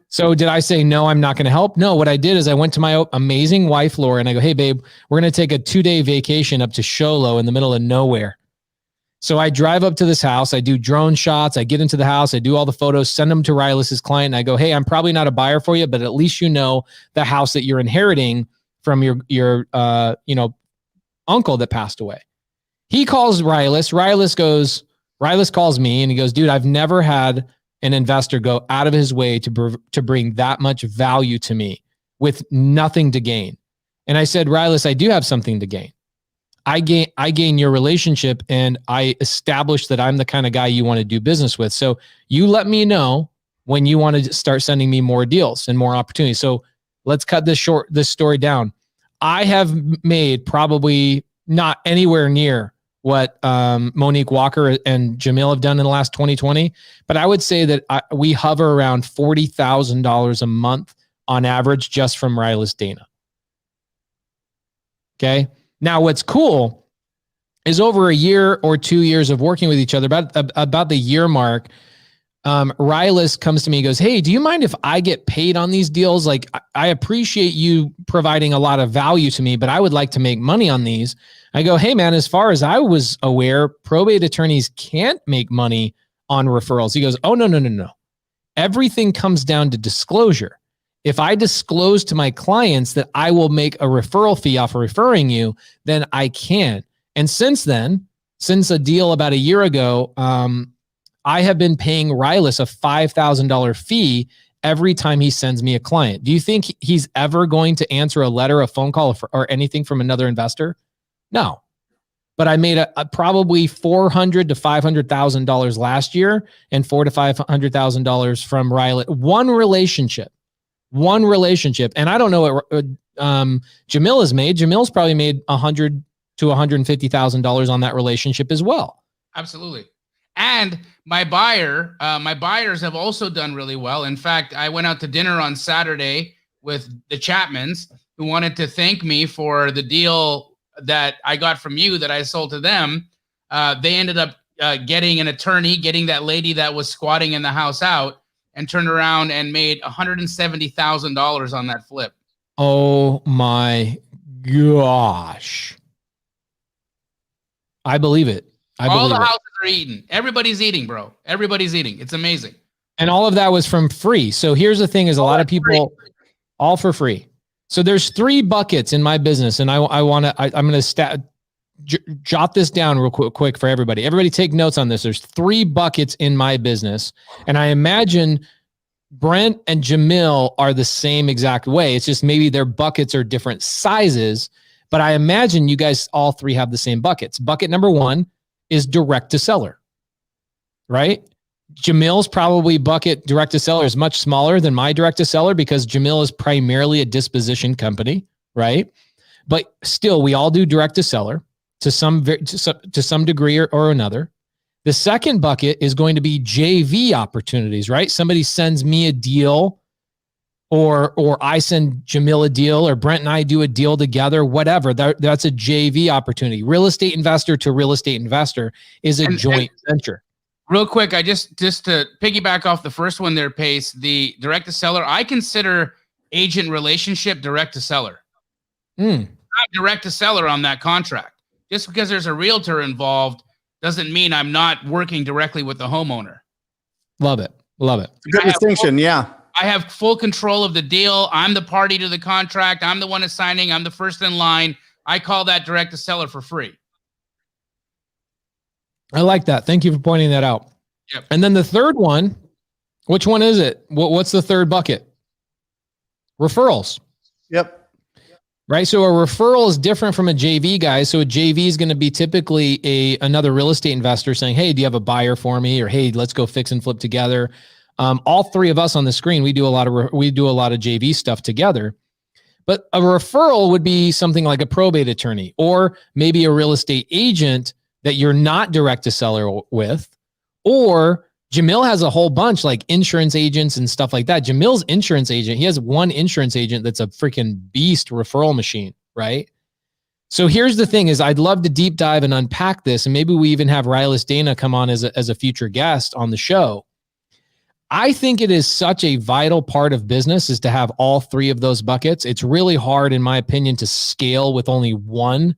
So did I say, no, I'm not going to help? No, what I did is I went to my amazing wife, Laura, and I go, hey, babe, we're going to take a 2-day vacation up to Show Low in the middle of nowhere. So I drive up to this house, I do drone shots, I get into the house, I do all the photos, send them to Rylas's client, and I go, hey, I'm probably not a buyer for you, but at least you know the house that you're inheriting from your uncle that passed away. He calls Rylas. Rylas calls me and he goes, dude, I've never had an investor go out of his way to bring that much value to me with nothing to gain. And I said, Rylas, I do have something to gain. I gain your relationship and I establish that I'm the kind of guy you want to do business with. So you let me know when you want to start sending me more deals and more opportunities. So let's cut this story down. I have made probably not anywhere near what Monique Walker and Jamil have done in the last 2020, but I would say that we hover around $40,000 a month on average just from Rylas Dana. Okay. Now, what's cool is over a year or 2 years of working with each other, about the year mark, Rylas comes to me and goes, hey, do you mind if I get paid on these deals? Like, I appreciate you providing a lot of value to me, but I would like to make money on these. I go, hey, man, as far as I was aware, probate attorneys can't make money on referrals. He goes, oh, no. Everything comes down to disclosure. If I disclose to my clients that I will make a referral fee off of referring you, then I can. And since a deal about a year ago, I have been paying Rylas a $5,000 fee every time he sends me a client. Do you think he's ever going to answer a letter, a phone call, or anything from another investor? No. But I made a probably $400,000 to $500,000 last year and $400,000 to $500,000 from Rylas. One relationship. And I don't know what Jamil has made. Jamil's probably made $100,000 to $150,000 on that relationship as well. Absolutely. And my buyers have also done really well. In fact, I went out to dinner on Saturday with the Chapmans, who wanted to thank me for the deal that I got from you that I sold to them. They ended up getting an attorney, getting that lady that was squatting in the house out, and turned around and made $170,000 on that flip. Oh my gosh. I believe it. All the houses are eating. Everybody's eating, bro. Everybody's eting. It's amazing. And all of that was from free. So here's the thing is a lot of people, all for free. So there's 3 buckets in my business. And I'm going to jot this down real quick for everybody. Everybody take notes on this. There's 3 buckets in my business. And I imagine Brent and Jamil are the same exact way. It's just maybe their buckets are different sizes, but I imagine you guys all 3 have the same buckets. Bucket number 1 is direct to seller, right? Jamil's probably bucket direct to seller is much smaller than my direct to seller because Jamil is primarily a disposition company, right? But still, we all do direct to seller to some degree or another. The second bucket is going to be JV opportunities, right? Somebody sends me a deal or I send Jamil a deal or Brent and I do a deal together, whatever. That's a JV opportunity. Real estate investor to real estate investor is a joint venture. Real quick, I just to piggyback off the first one there, Pace, the direct to seller, I consider agent relationship direct to seller. Not direct to seller on that contract. Just because there's a realtor involved doesn't mean I'm not working directly with the homeowner. Love it. Good distinction. Yeah. I have full control of the deal. I'm the party to the contract. I'm the one assigning. I'm the first in line. I call that direct to seller for free. I like that. Thank you for pointing that out. Yep. And then the third one, which one is it? What's the third bucket? Referrals. Yep. Right. So a referral is different from a JV guy. So a JV is going to be typically another real estate investor saying, hey, do you have a buyer for me? Or, hey, let's go fix and flip together. All three of us on the screen, we do a lot of JV stuff together. But a referral would be something like a probate attorney, or maybe a real estate agent that you're not direct to seller with, or Jamil has a whole bunch like insurance agents and stuff like that. Jamil's insurance agent, he has one insurance agent that's a freaking beast referral machine, right? So here's the thing is I'd love to deep dive and unpack this. And maybe we even have Rylas Dana come on as a future guest on the show. I think it is such a vital part of business is to have all three of those buckets. It's really hard, in my opinion, to scale with only one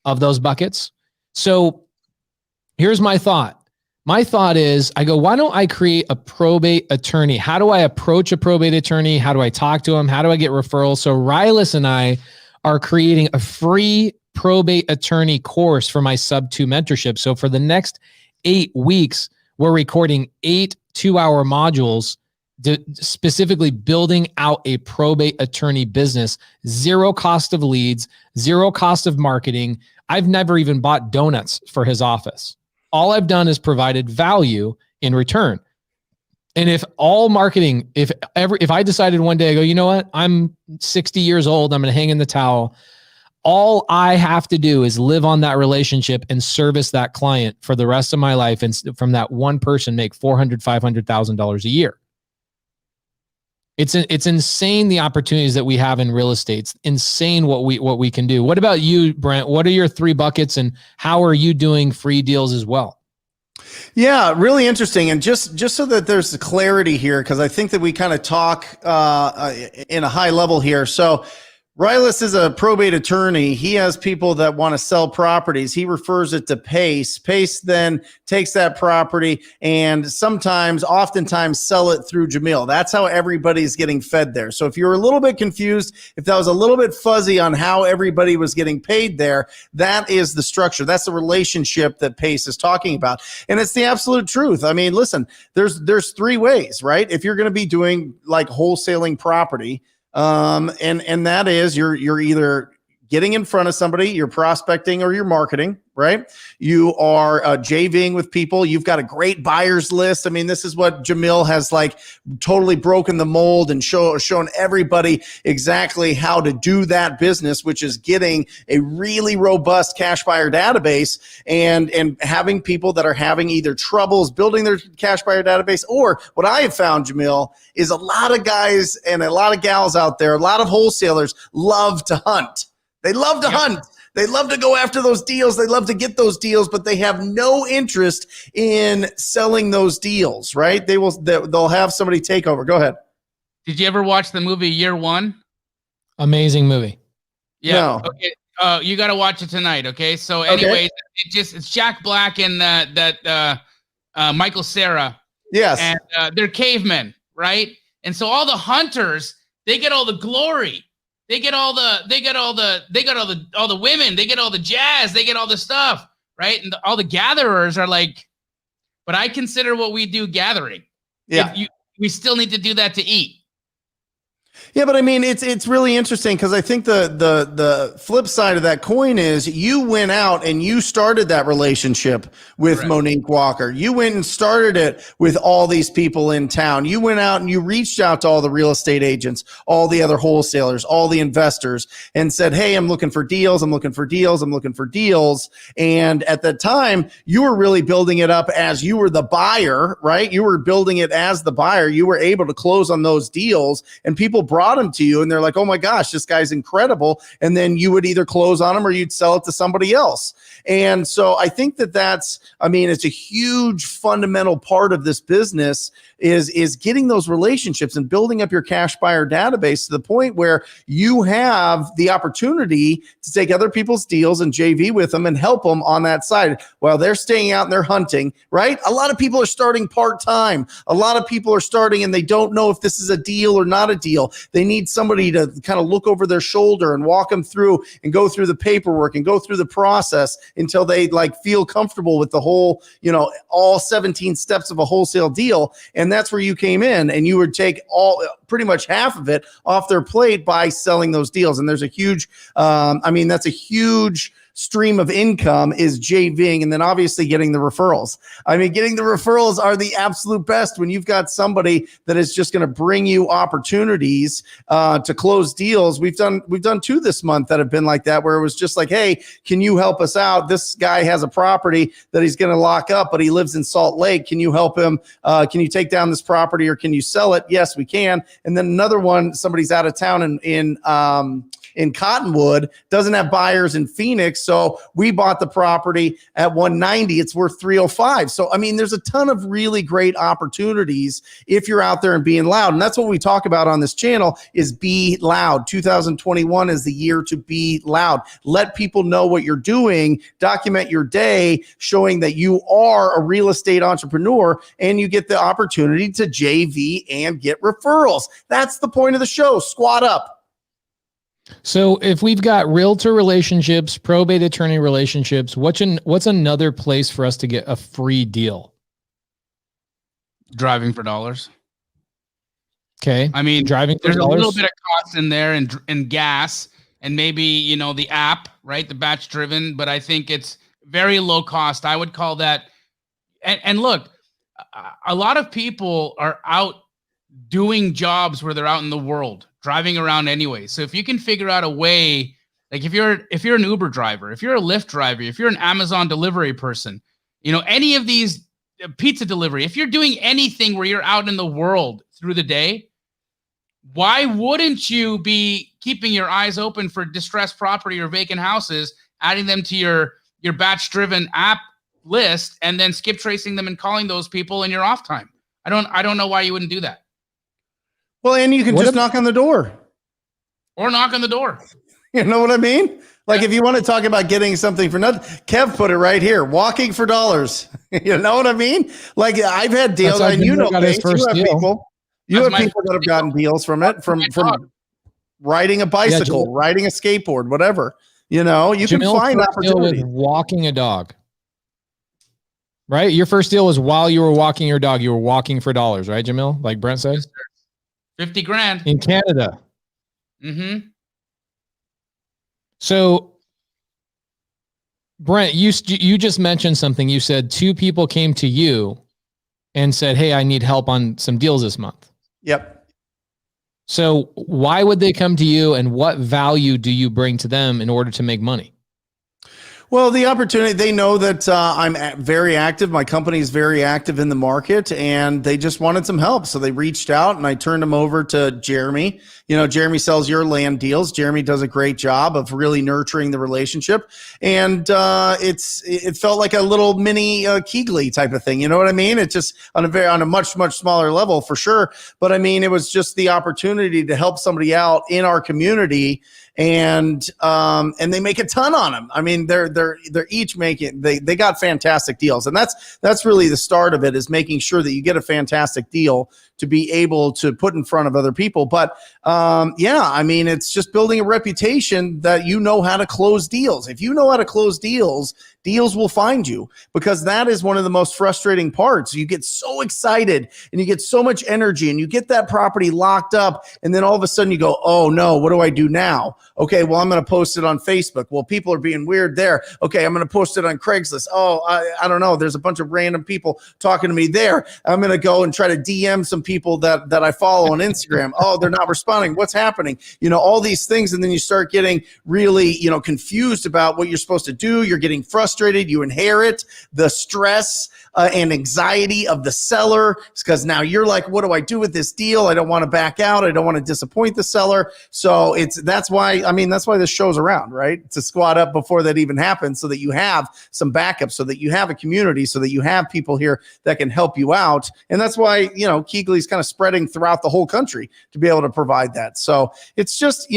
of those buckets. So here's my thought. My thought is, I go, why don't I create a probate attorney? How do I approach a probate attorney? How do I talk to him? How do I get referrals? So Rylas and I are creating a free probate attorney course for my sub 2 mentorship. So for the next 8 weeks, we're recording 8 2-hour modules specifically building out a probate attorney business. Zero cost of leads, zero cost of marketing. I've never even bought donuts for his office. All I've done is provided value in return. And if all marketing, if I decided one day, I go, you know what? I'm 60 years old. I'm going to hang in the towel. All I have to do is live on that relationship and service that client for the rest of my life. And from that one person, make $400,000, $500,000 a year. It's insane the opportunities that we have in real estate. It's insane what we can do. What about you, Brent? What are your 3 buckets and how are you doing free deals as well? Yeah, really interesting. And just so that there's clarity here, because I think that we kind of talk in a high level here. So Rylas is a probate attorney. He has people that want to sell properties. He refers it to Pace. Pace then takes that property and oftentimes sell it through Jamil. That's how everybody's getting fed there. So if you're a little bit confused, if that was a little bit fuzzy on how everybody was getting paid there, that is the structure. That's the relationship that Pace is talking about. And it's the absolute truth. I mean, listen, there's 3 ways, right? If you're going to be doing like wholesaling property, and that is you're either getting in front of somebody, you're prospecting or you're marketing, right? You are JVing with people. You've got a great buyers list. I mean, this is what Jamil has like totally broken the mold and shown everybody exactly how to do that business, which is getting a really robust cash buyer database and having people that are having either troubles building their cash buyer database, or what I have found, Jamil, is a lot of guys and a lot of gals out there, a lot of wholesalers love to hunt. They love to hunt. They love to go after those deals. They love to get those deals, but they have no interest in selling those deals, right? They'll have somebody take over. Go ahead. Did you ever watch the movie Year One? Amazing movie. Yeah. No. Okay. You got to watch it tonight. Okay. So anyways, it's Jack Black and that Michael Cera. Yes. And they're cavemen, right? And so all the hunters, they get all the glory. They get all the women, they get all the jazz, they get all the stuff, right? And all the gatherers are like, but I consider what we do gathering. Yeah. We still need to do that to eat. Yeah, but I mean, it's really interesting because I think the flip side of that coin is you went out and you started that relationship with Correct. Monique Walker. You went and started it with all these people in town. You went out and you reached out to all the real estate agents, all the other wholesalers, all the investors, and said, hey, I'm looking for deals. I'm looking for deals. I'm looking for deals. And at the time, you were really building it up as you were the buyer, right? You were building it as the buyer. You were able to close on those deals, and people brought them to you and they're like, oh my gosh, this guy's incredible. And then you would either close on them or you'd sell it to somebody else. And so I think it's a huge fundamental part of this business is getting those relationships and building up your cash buyer database to the point where you have the opportunity to take other people's deals and JV with them and help them on that side while they're staying out and they're hunting, right? A lot of people are starting part-time. A lot of people are starting and they don't know if this is a deal or not a deal. They need somebody to kind of look over their shoulder and walk them through and go through the paperwork and go through the process until they feel comfortable with the whole, all 17 steps of a wholesale deal. And that's where you came in and you would take pretty much half of it off their plate by selling those deals. And there's a huge, that's a huge stream of income is JVing, and then obviously getting the referrals. Getting the referrals are the absolute best when you've got somebody that is just going to bring you opportunities to close deals. We've done 2 this month that have been like that, where it was just like, hey, can you help us out? This guy has a property that he's going to lock up, but he lives in Salt Lake. Can you help him? Can you take down this property or can you sell it? Yes, we can. And then another one, somebody's out of town in Cottonwood, doesn't have buyers in Phoenix. So we bought the property at 190. It's worth 305. So, there's a ton of really great opportunities if you're out there and being loud. And that's what we talk about on this channel is be loud. 2021 is the year to be loud. Let people know what you're doing, document your day, showing that you are a real estate entrepreneur and you get the opportunity to JV and get referrals. That's the point of the show. Squat up. So if we've got realtor relationships, probate attorney relationships, what's another place for us to get a free deal? Driving for dollars. Okay. Driving for dollars. There's a little bit of cost in there and gas and maybe, the app, right? The BatchDriven, but I think it's very low cost. I would call that. And look, a lot of people are out doing jobs where they're out in the world, driving around anyway. So if you can figure out a way, like if you're an Uber driver, if you're a Lyft driver, if you're an Amazon delivery person, any of these pizza delivery, if you're doing anything where you're out in the world through the day, why wouldn't you be keeping your eyes open for distressed property or vacant houses, adding them to your BatchDriven app list, and then skip tracing them and calling those people in your off time? I don't know why you wouldn't do that. Well, and you can knock on the door. Or knock on the door. You know what I mean? If you want to talk about getting something for nothing, Kev put it right here, walking for dollars. You know what I mean? I've had deals, and you have people that have gotten deals from it, from riding a bicycle, riding a skateboard, whatever. You can find opportunity. Walking a dog. Right? Your first deal was while you were walking your dog, you were walking for dollars, right, Jamil? Like Brent says? 50 grand. In Canada. Mm-hmm. So, Brent, you just mentioned something. You said 2 people came to you and said, hey, I need help on some deals this month. Yep. So why would they come to you and what value do you bring to them in order to make money? Well, the opportunity, they know that I'm very active. My company is very active in the market, and they just wanted some help. So they reached out, and I turned them over to Jeremy. Jeremy sells your land deals. Jeremy does a great job of really nurturing the relationship. And it felt like a little mini Keegley type of thing. You know what I mean? It's just on a much, much smaller level for sure. But it was just the opportunity to help somebody out in our community. And they make a ton on them. They're each making, they got fantastic deals. And that's really the start of it, is making sure that you get a fantastic deal to be able to put in front of other people. But it's just building a reputation that you know how to close deals. If you know how to close deals, deals will find you, because that is one of the most frustrating parts. You get so excited and you get so much energy and you get that property locked up, and then all of a sudden you go, oh no, what do I do now? Okay, well, I'm going to post it on Facebook. Well, people are being weird there. Okay, I'm going to post it on Craigslist. Oh, I don't know. There's a bunch of random people talking to me there. I'm going to go and try to DM some people that I follow on Instagram. Oh, they're not responding. What's happening? All these things. And then you start getting really, confused about what you're supposed to do. You're getting frustrated. You inherit the stress and anxiety of the seller because now you're like, what do I do with this deal? I don't want to back out. I don't want to disappoint the seller. So that's why this show's around, right? To squat up before that even happens so that you have some backup, so that you have a community, so that you have people here that can help you out. And that's why, Keegley's kind of spreading throughout the whole country to be able to provide that. So it's just,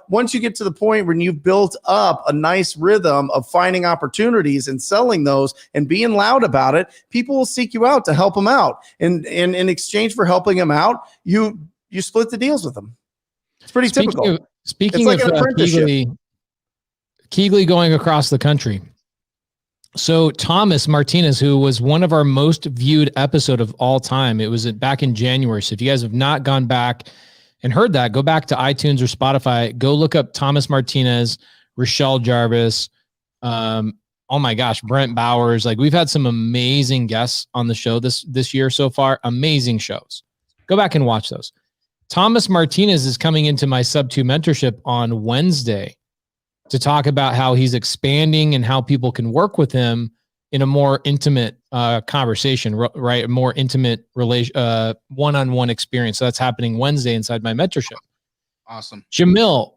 once you get to the point when you've built up a nice rhythm of finding opportunities and selling those and being loud about it, people will seek you out to help them out. And in exchange for helping them out, you split the deals with them. It's pretty typical. Speaking of Keegley going across the country. So Thomas Martinez, who was one of our most viewed episode of all time, it was back in January. So if you guys have not gone back and heard that, go back to iTunes or Spotify, go look up Thomas Martinez, Rochelle Jarvis, oh my gosh, Brent Bowers. Like, we've had some amazing guests on the show this year so far. Amazing shows. Go back and watch those. Thomas Martinez is coming into my Sub 2 mentorship on Wednesday to talk about how he's expanding and how people can work with him in a more intimate conversation, right? A more intimate one-on-one experience. So that's happening Wednesday inside my mentorship. Awesome. Jamil,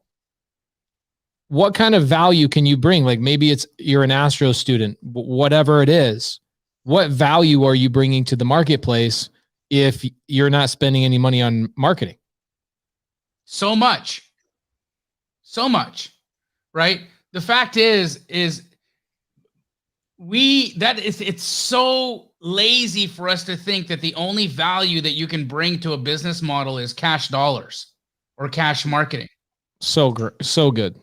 what kind of value can you bring? Like, maybe you're an Astro student, whatever it is. What value are you bringing to the marketplace if you're not spending any money on marketing? So much, right? The fact is it's so lazy for us to think that the only value that you can bring to a business model is cash dollars or cash marketing. So good.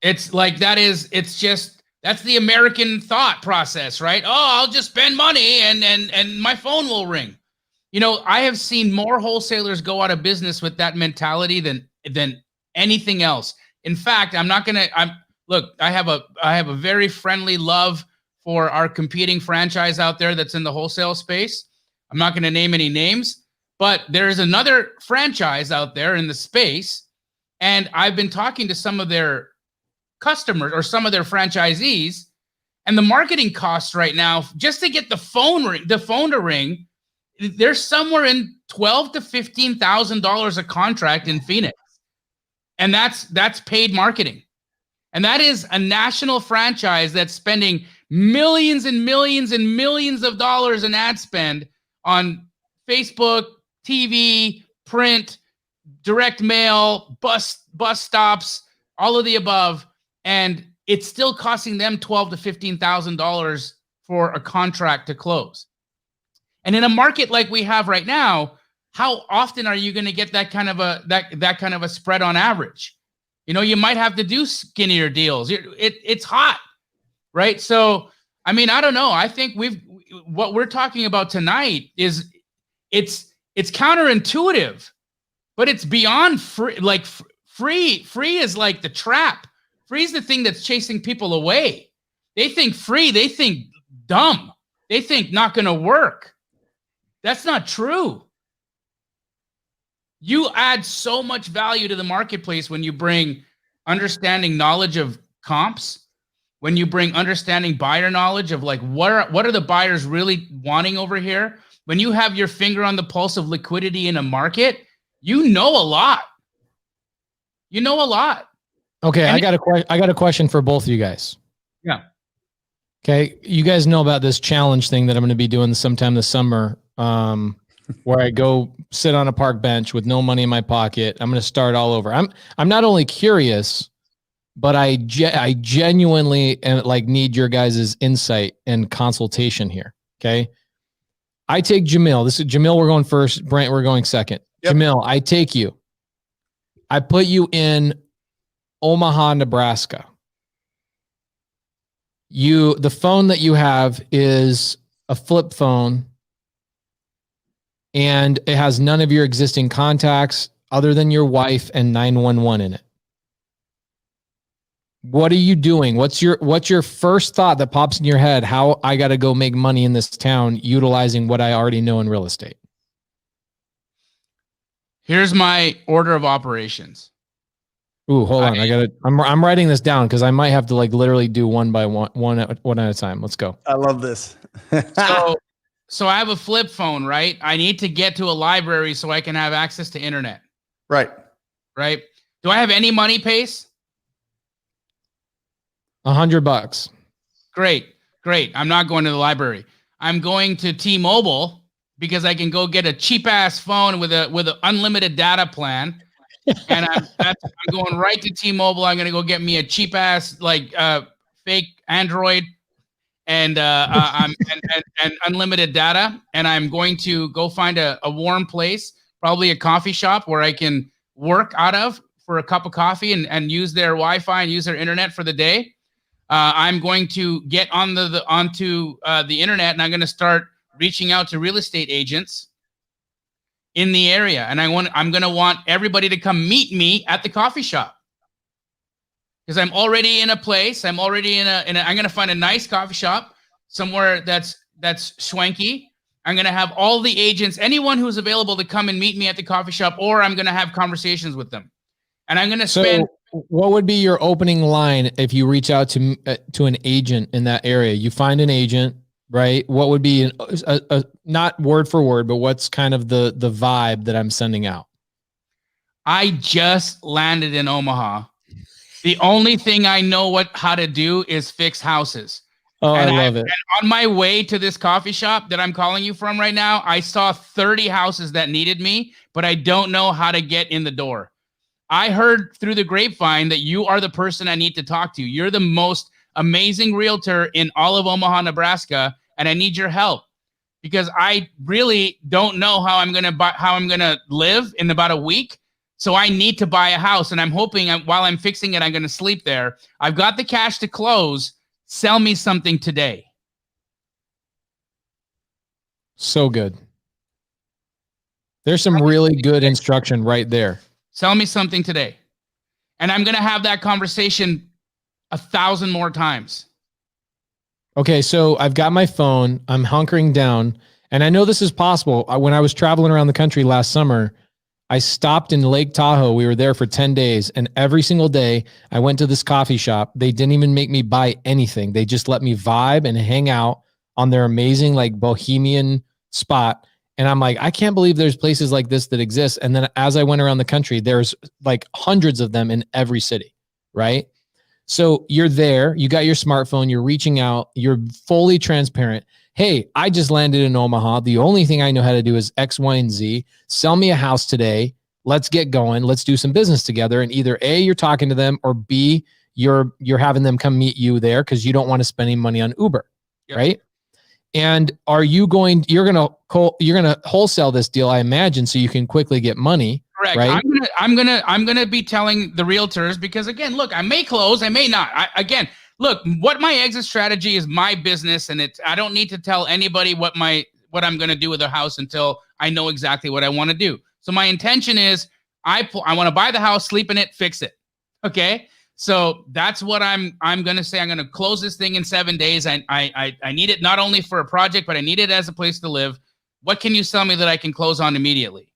It's like, that's the American thought process, right? Oh, I'll just spend money and my phone will ring. I have seen more wholesalers go out of business with that mentality than anything else. In fact, I have a very friendly love for our competing franchise out there that's in the wholesale space. I'm not going to name any names, but there's another franchise out there in the space, and I've been talking to some of their customers or some of their franchisees, and the marketing costs right now just to get the phone to ring, they're somewhere in $12,000 to $15,000 a contract in Phoenix, and that's paid marketing. And that is a national franchise that's spending millions and millions and millions of dollars in ad spend on Facebook, TV, print, direct mail, bus stops, all of the above. And it's still costing them $12,000 to $15,000 for a contract to close. And in a market like we have right now, how often are you going to get that kind of a spread on average? You might have to do skinnier deals. It's hot, right? So, I don't know. I think what we're talking about tonight is it's counterintuitive, but it's beyond free. Like, free is like the trap. Free is the thing that's chasing people away. They think free. They think dumb. They think not going to work. That's not true. You add so much value to the marketplace when you bring understanding knowledge of comps, when you bring understanding buyer knowledge of like what are the buyers really wanting over here. When you have your finger on the pulse of liquidity in a market, you know a lot. Okay, I got a question for both of you guys. Yeah. Okay, you guys know about this challenge thing that I'm going to be doing sometime this summer, where I go sit on a park bench with no money in my pocket. I'm going to start all over. I'm not only curious, but I genuinely need your guys' insight and consultation here. Okay, I take Jamil. This is Jamil. We're going first. Brent, we're going second. Yep. Jamil, I take you. I put you in Omaha, Nebraska. The phone that you have is a flip phone, and it has none of your existing contacts other than your wife and 911 in it. What are you doing? What's your first thought that pops in your head? How I got to go make money in this town utilizing what I already know in real estate? Here's my order of operations. Ooh, hold on. I'm writing this down because I might have to like literally do one by one at a time. Let's go. I love this. So I have a flip phone, right? I need to get to a library so I can have access to internet. Right. Right. Do I have any money, Pace? $100. Great. I'm not going to the library. I'm going to T-Mobile because I can go get a cheap ass phone with an unlimited data plan. And I'm going right to T-Mobile. I'm going to go get me a cheap ass fake Android and unlimited data. And I'm going to go find a warm place, probably a coffee shop where I can work out of for a cup of coffee and use their Wi-Fi and use their internet for the day. I'm going to get onto the internet, and I'm going to start reaching out to real estate agents in the area. And I'm going to want everybody to come meet me at the coffee shop because I'm already in a place. I'm already I'm going to find a nice coffee shop somewhere that's swanky. I'm going to have all the agents, anyone who's available to come and meet me at the coffee shop, or I'm going to have conversations with them. And I'm going to spend. So what would be your opening line if you reach out to an agent in that area? You find an agent, right? What would be a not word for word, but what's kind of the vibe that I'm sending out? I just landed in Omaha. The only thing I know how to do is fix houses. Oh, I love it. And on my way to this coffee shop that I'm calling you from right now, I saw 30 houses that needed me, but I don't know how to get in the door. I heard through the grapevine that you are the person I need to talk to. You're the most amazing realtor in all of Omaha, Nebraska, and I need your help because I really don't know how I'm going to live in about a week. So I need to buy a house, and I'm hoping while I'm fixing it, I'm going to sleep there. I've got the cash to close. Sell me something today. So good. There's some really good instruction right there. Sell me something today. And I'm going to have that conversation 1,000 more times. Okay, so I've got my phone. I'm hunkering down. And I know this is possible. When I was traveling around the country last summer, I stopped in Lake Tahoe. We were there for 10 days. And every single day, I went to this coffee shop. They didn't even make me buy anything. They just let me vibe and hang out on their amazing, like, bohemian spot. And I'm like, I can't believe there's places like this that exist. And then as I went around the country, there's like hundreds of them in every city, right? So you're there, you got your smartphone, you're reaching out, you're fully transparent. Hey, I just landed in Omaha. The only thing I know how to do is X, Y, and Z. Sell me a house today. Let's get going. Let's do some business together. And either A, you're talking to them, or B, you're having them come meet you there because you don't want to spend any money on Uber, right? And you're going to wholesale this deal, I imagine, so you can quickly get money. Correct. Right? I'm gonna be telling the realtors because again, look, I may close, I may not. Look, what my exit strategy is my business, and I don't need to tell anybody what I'm gonna do with the house until I know exactly what I want to do. So my intention is I want to buy the house, sleep in it, fix it. Okay. So that's what I'm going to say. I'm going to close this thing in 7 days. I need it not only for a project, but I need it as a place to live. What can you sell me that I can close on immediately?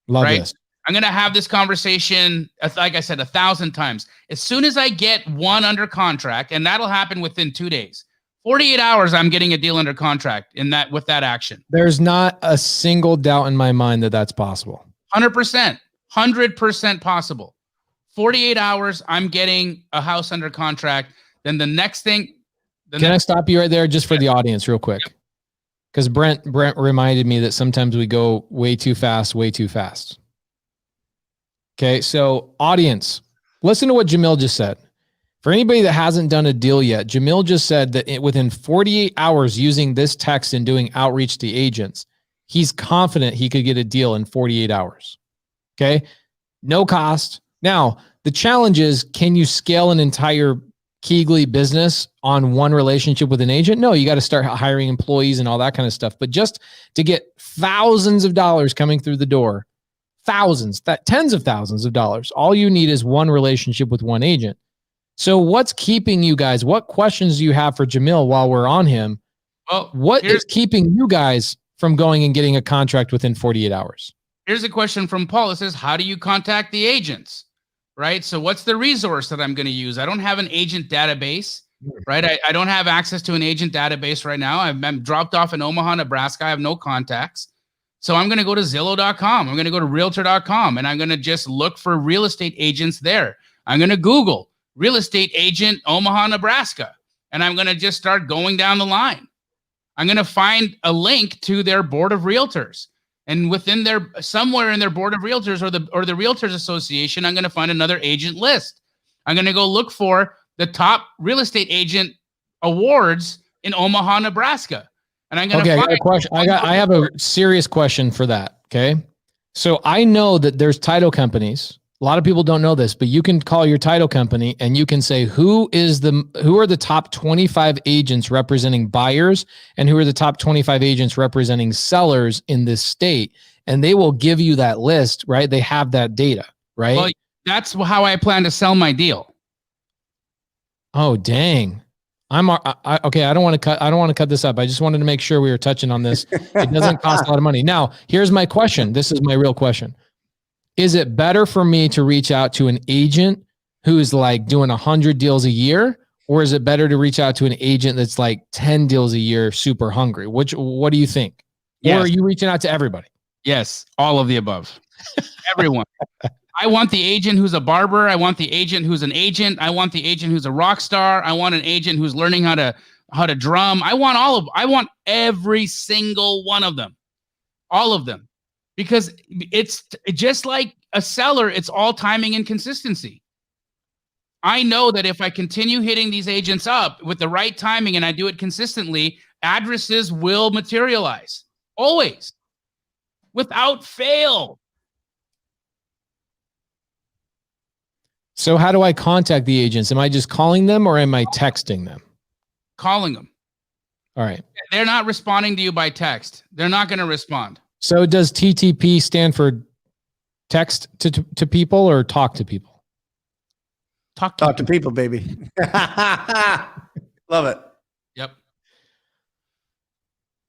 Love this. I'm going to have this conversation, like I said, 1,000 times. As soon as I get one under contract, and that'll happen within 2 days, 48 hours, I'm getting a deal under contract with that action. There's not a single doubt in my mind that that's possible. 100% possible. 48 hours, I'm getting a house under contract. Then the next thing. Can I stop you right there just for the audience real quick? Because Brent reminded me that sometimes we go way too fast. Okay, so audience, listen to what Jamil just said. For anybody that hasn't done a deal yet, Jamil just said that within 48 hours using this text and doing outreach to agents, he's confident he could get a deal in 48 hours. Okay, no cost. Now, the challenge is, can you scale an entire Keegley business on one relationship with an agent? No, you got to start hiring employees and all that kind of stuff. But just to get thousands of dollars coming through the door, tens of thousands of dollars, all you need is one relationship with one agent. So what's keeping you guys? What questions do you have for Jamil while we're on him? Well, What is keeping you guys from going and getting a contract within 48 hours? Here's a question from Paul. It says, how do you contact the agents? Right? So what's the resource that I'm going to use? I don't have an agent database, right? I don't have access to an agent database right now. I'm dropped off in Omaha, Nebraska. I have no contacts. So I'm going to go to Zillow.com. I'm going to go to Realtor.com, and I'm going to just look for real estate agents there. I'm going to Google real estate agent Omaha, Nebraska, and I'm going to just start going down the line. I'm going to find a link to their board of realtors. And within their, somewhere in their board of realtors or the Realtors Association, I'm going to find another agent list. I'm going to go look for the top real estate agent awards in Omaha, Nebraska. And I'm going to I got a question. I have a serious question for that. Okay. So I know that there's title companies. A lot of people don't know this, but you can call your title company and you can say, who are the top 25 agents representing buyers and who are the top 25 agents representing sellers in this state? And they will give you that list, right? They have that data, right? Well, that's how I plan to sell my deal. Oh, dang. Okay. I don't want to cut this up. I just wanted to make sure we were touching on this. It doesn't cost a lot of money. Now, here's my question. This is my real question. Is it better for me to reach out to an agent who's like doing 100 deals a year, or is it better to reach out to an agent that's like 10 deals a year, super hungry? What do you think? Yes. Or are you reaching out to everybody? Yes, all of the above. Everyone. I want the agent who's a barber. I want the agent who's an agent. I want the agent who's a rock star. I want an agent who's learning how to drum. I want every single one of them. All of them. Because it's just like a seller, it's all timing and consistency. I know that if I continue hitting these agents up with the right timing and I do it consistently, addresses will materialize. Always. Without fail. So how do I contact the agents? Am I just calling them or am I texting them? Calling them. All right. They're not responding to you by text. They're not going to respond. So does TTP stand for text to people or talk to people? Talk to people, baby. Love it. Yep.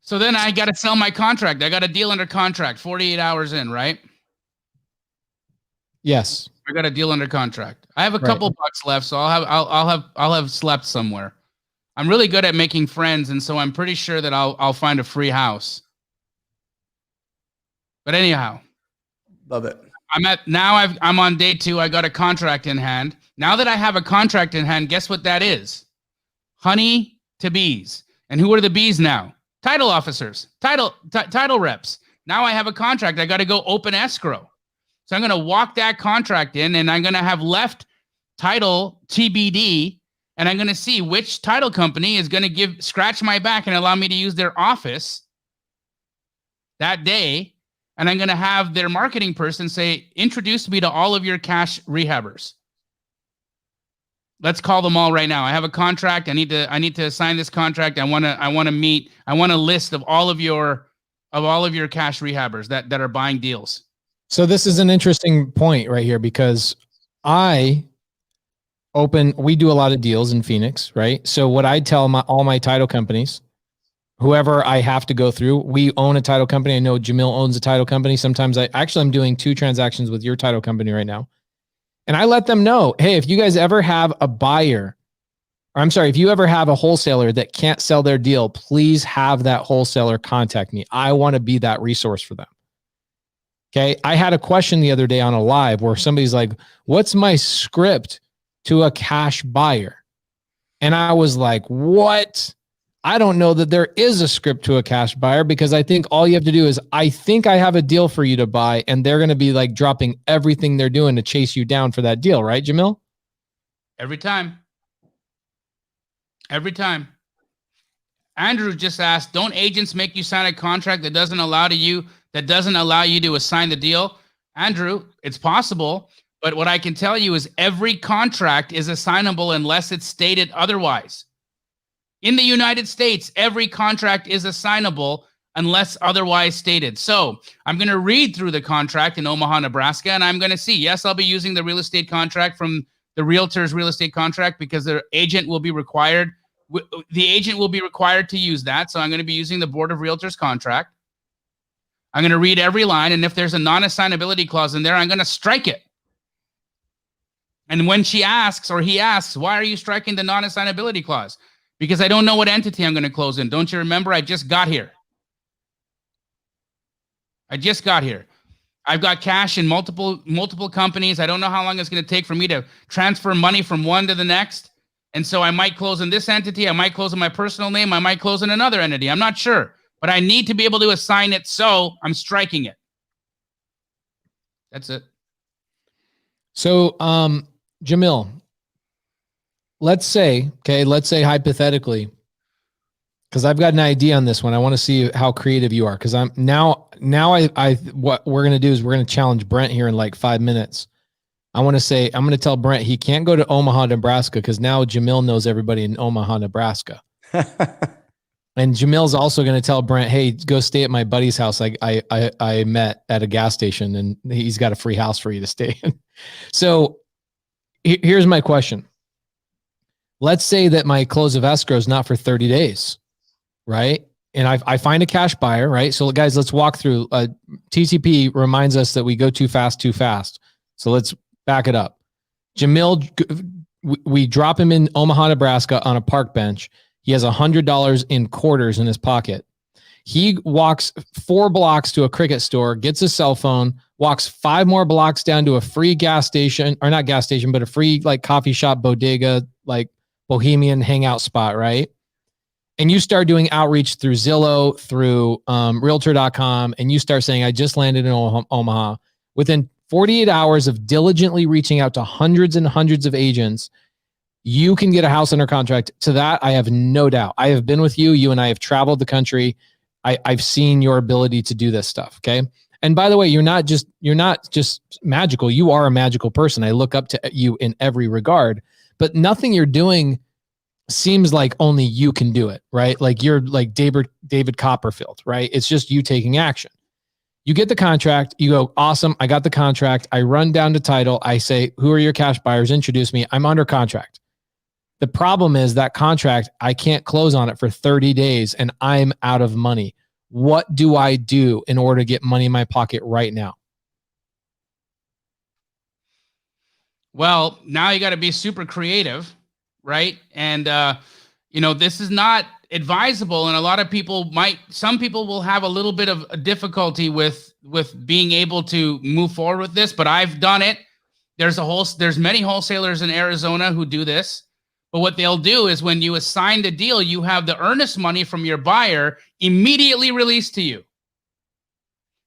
So then I got to sell my contract. I got a deal under contract 48 hours in, right? Yes. I got a deal under contract. I have a couple bucks left, so I'll have slept somewhere. I'm really good at making friends, and so I'm pretty sure that I'll find a free house. But anyhow, love it. I'm on day 2. I got a contract in hand. Now that I have a contract in hand, guess what that is? Honey to bees. And who are the bees now? Title officers, title reps. Now I have a contract. I got to go open escrow. So I'm going to walk that contract in, and I'm going to have left title TBD, and I'm going to see which title company is going to scratch my back and allow me to use their office that day. And I'm going to have their marketing person say, introduce me to all of your cash rehabbers. Let's call them all right now. I have a contract. I need to sign this contract. I want a list of all of your cash rehabbers that are buying deals. So this is an interesting point right here because we do a lot of deals in Phoenix, right? So what I tell all my title companies, whoever I have to go through, we own a title company. I know Jamil owns a title company. Sometimes I'm doing 2 transactions with your title company right now. And I let them know, hey, if you guys ever have if you ever have a wholesaler that can't sell their deal, please have that wholesaler contact me. I want to be that resource for them. Okay. I had a question the other day on a live where somebody's like, what's my script to a cash buyer? And I was like, what? I don't know that there is a script to a cash buyer because I think all you have to do is, I think I have a deal for you to buy, and they're going to be like dropping everything they're doing to chase you down for that deal. Right, Jamil? Every time. Every time. Andrew just asked, don't agents make you sign a contract that doesn't allow you to assign the deal? Andrew, it's possible, but what I can tell you is every contract is assignable unless it's stated otherwise. In the United States, every contract is assignable unless otherwise stated. So I'm going to read through the contract in Omaha, Nebraska, and I'm going to see, yes, I'll be using the real estate contract from the realtor's real estate contract because the agent will be required. The agent will be required to use that. So I'm going to be using the Board of Realtors contract. I'm going to read every line. And if there's a non-assignability clause in there, I'm going to strike it. And when she asks or he asks, why are you striking the non-assignability clause? Because I don't know what entity I'm going to close in. Don't you remember? I just got here. I've got cash in multiple companies. I don't know how long it's going to take for me to transfer money from one to the next. And so I might close in this entity. I might close in my personal name. I might close in another entity. I'm not sure. But I need to be able to assign it, so I'm striking it. That's it. So, Jamil, let's say hypothetically, because I've got an idea on this one. I want to see how creative you are. Because I'm now what we're gonna do is we're gonna challenge Brent here in like 5 minutes. I'm gonna tell Brent he can't go to Omaha, Nebraska, because now Jamil knows everybody in Omaha, Nebraska. And Jamil's also going to tell Brent, hey, go stay at my buddy's house. I met at a gas station and he's got a free house for you to stay in. So here's my question. Let's say that my close of escrow is not for 30 days, right? And I find a cash buyer, right? So guys, let's walk through. TCP reminds us that we go too fast. So let's back it up. Jamil, we drop him in Omaha, Nebraska on a park bench. He has $100 in quarters in his pocket. He walks 4 blocks to a Cricket store, gets a cell phone, walks 5 more blocks down to a free gas station, or not gas station, but a free like coffee shop, bodega, like bohemian hangout spot, right? And you start doing outreach through Zillow, through Realtor.com, and you start saying, I just landed in Omaha. Within 48 hours of diligently reaching out to hundreds and hundreds of agents, you can get a house under contract. To that, I have no doubt. I have been with you. You and I have traveled the country. I've seen your ability to do this stuff. Okay. And by the way, you're not just magical. You are a magical person. I look up to you in every regard, but nothing you're doing seems like only you can do it, right? Like you're like David Copperfield, right? It's just you taking action. You get the contract. You go, awesome. I got the contract. I run down to title. I say, who are your cash buyers? Introduce me. I'm under contract. The problem is that contract, I can't close on it for 30 days and I'm out of money. What do I do in order to get money in my pocket right now? Well, now you got to be super creative, right? And, this is not advisable. And a lot of people some people will have a little bit of a difficulty with being able to move forward with this, but I've done it. There's many wholesalers in Arizona who do this. But what they'll do is when you assign the deal, you have the earnest money from your buyer immediately released to you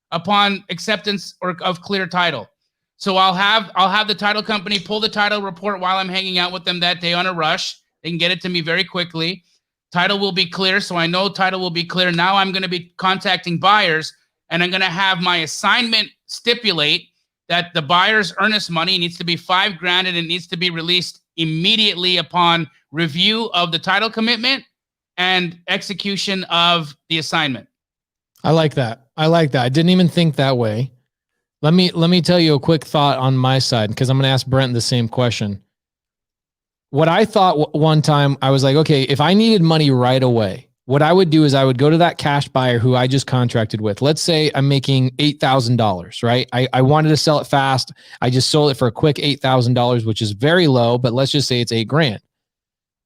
upon acceptance of clear title. So I'll have the title company pull the title report while I'm hanging out with them that day on a rush. They can get it to me very quickly. Title will be clear. So I know title will be clear. Now I'm going to be contacting buyers and I'm going to have my assignment stipulate that the buyer's earnest money needs to be $5,000 and it needs to be released immediately upon review of the title commitment and execution of the assignment. I like that. I didn't even think that way. Let me tell you a quick thought on my side, because I'm going to ask Brent the same question. What I thought one time, I was like, okay, if I needed money right away, what I would do is I would go to that cash buyer who I just contracted with. Let's say I'm making $8,000, right? I wanted to sell it fast. I just sold it for a quick $8,000, which is very low, but let's just say it's $8,000.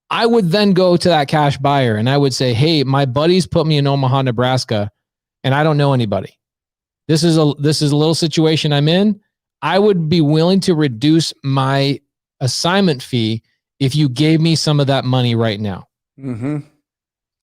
I would then go to that cash buyer and I would say, hey, my buddies put me in Omaha, Nebraska, and I don't know anybody. This is a little situation I'm in. I would be willing to reduce my assignment fee if you gave me some of that money right now. Mm-hmm.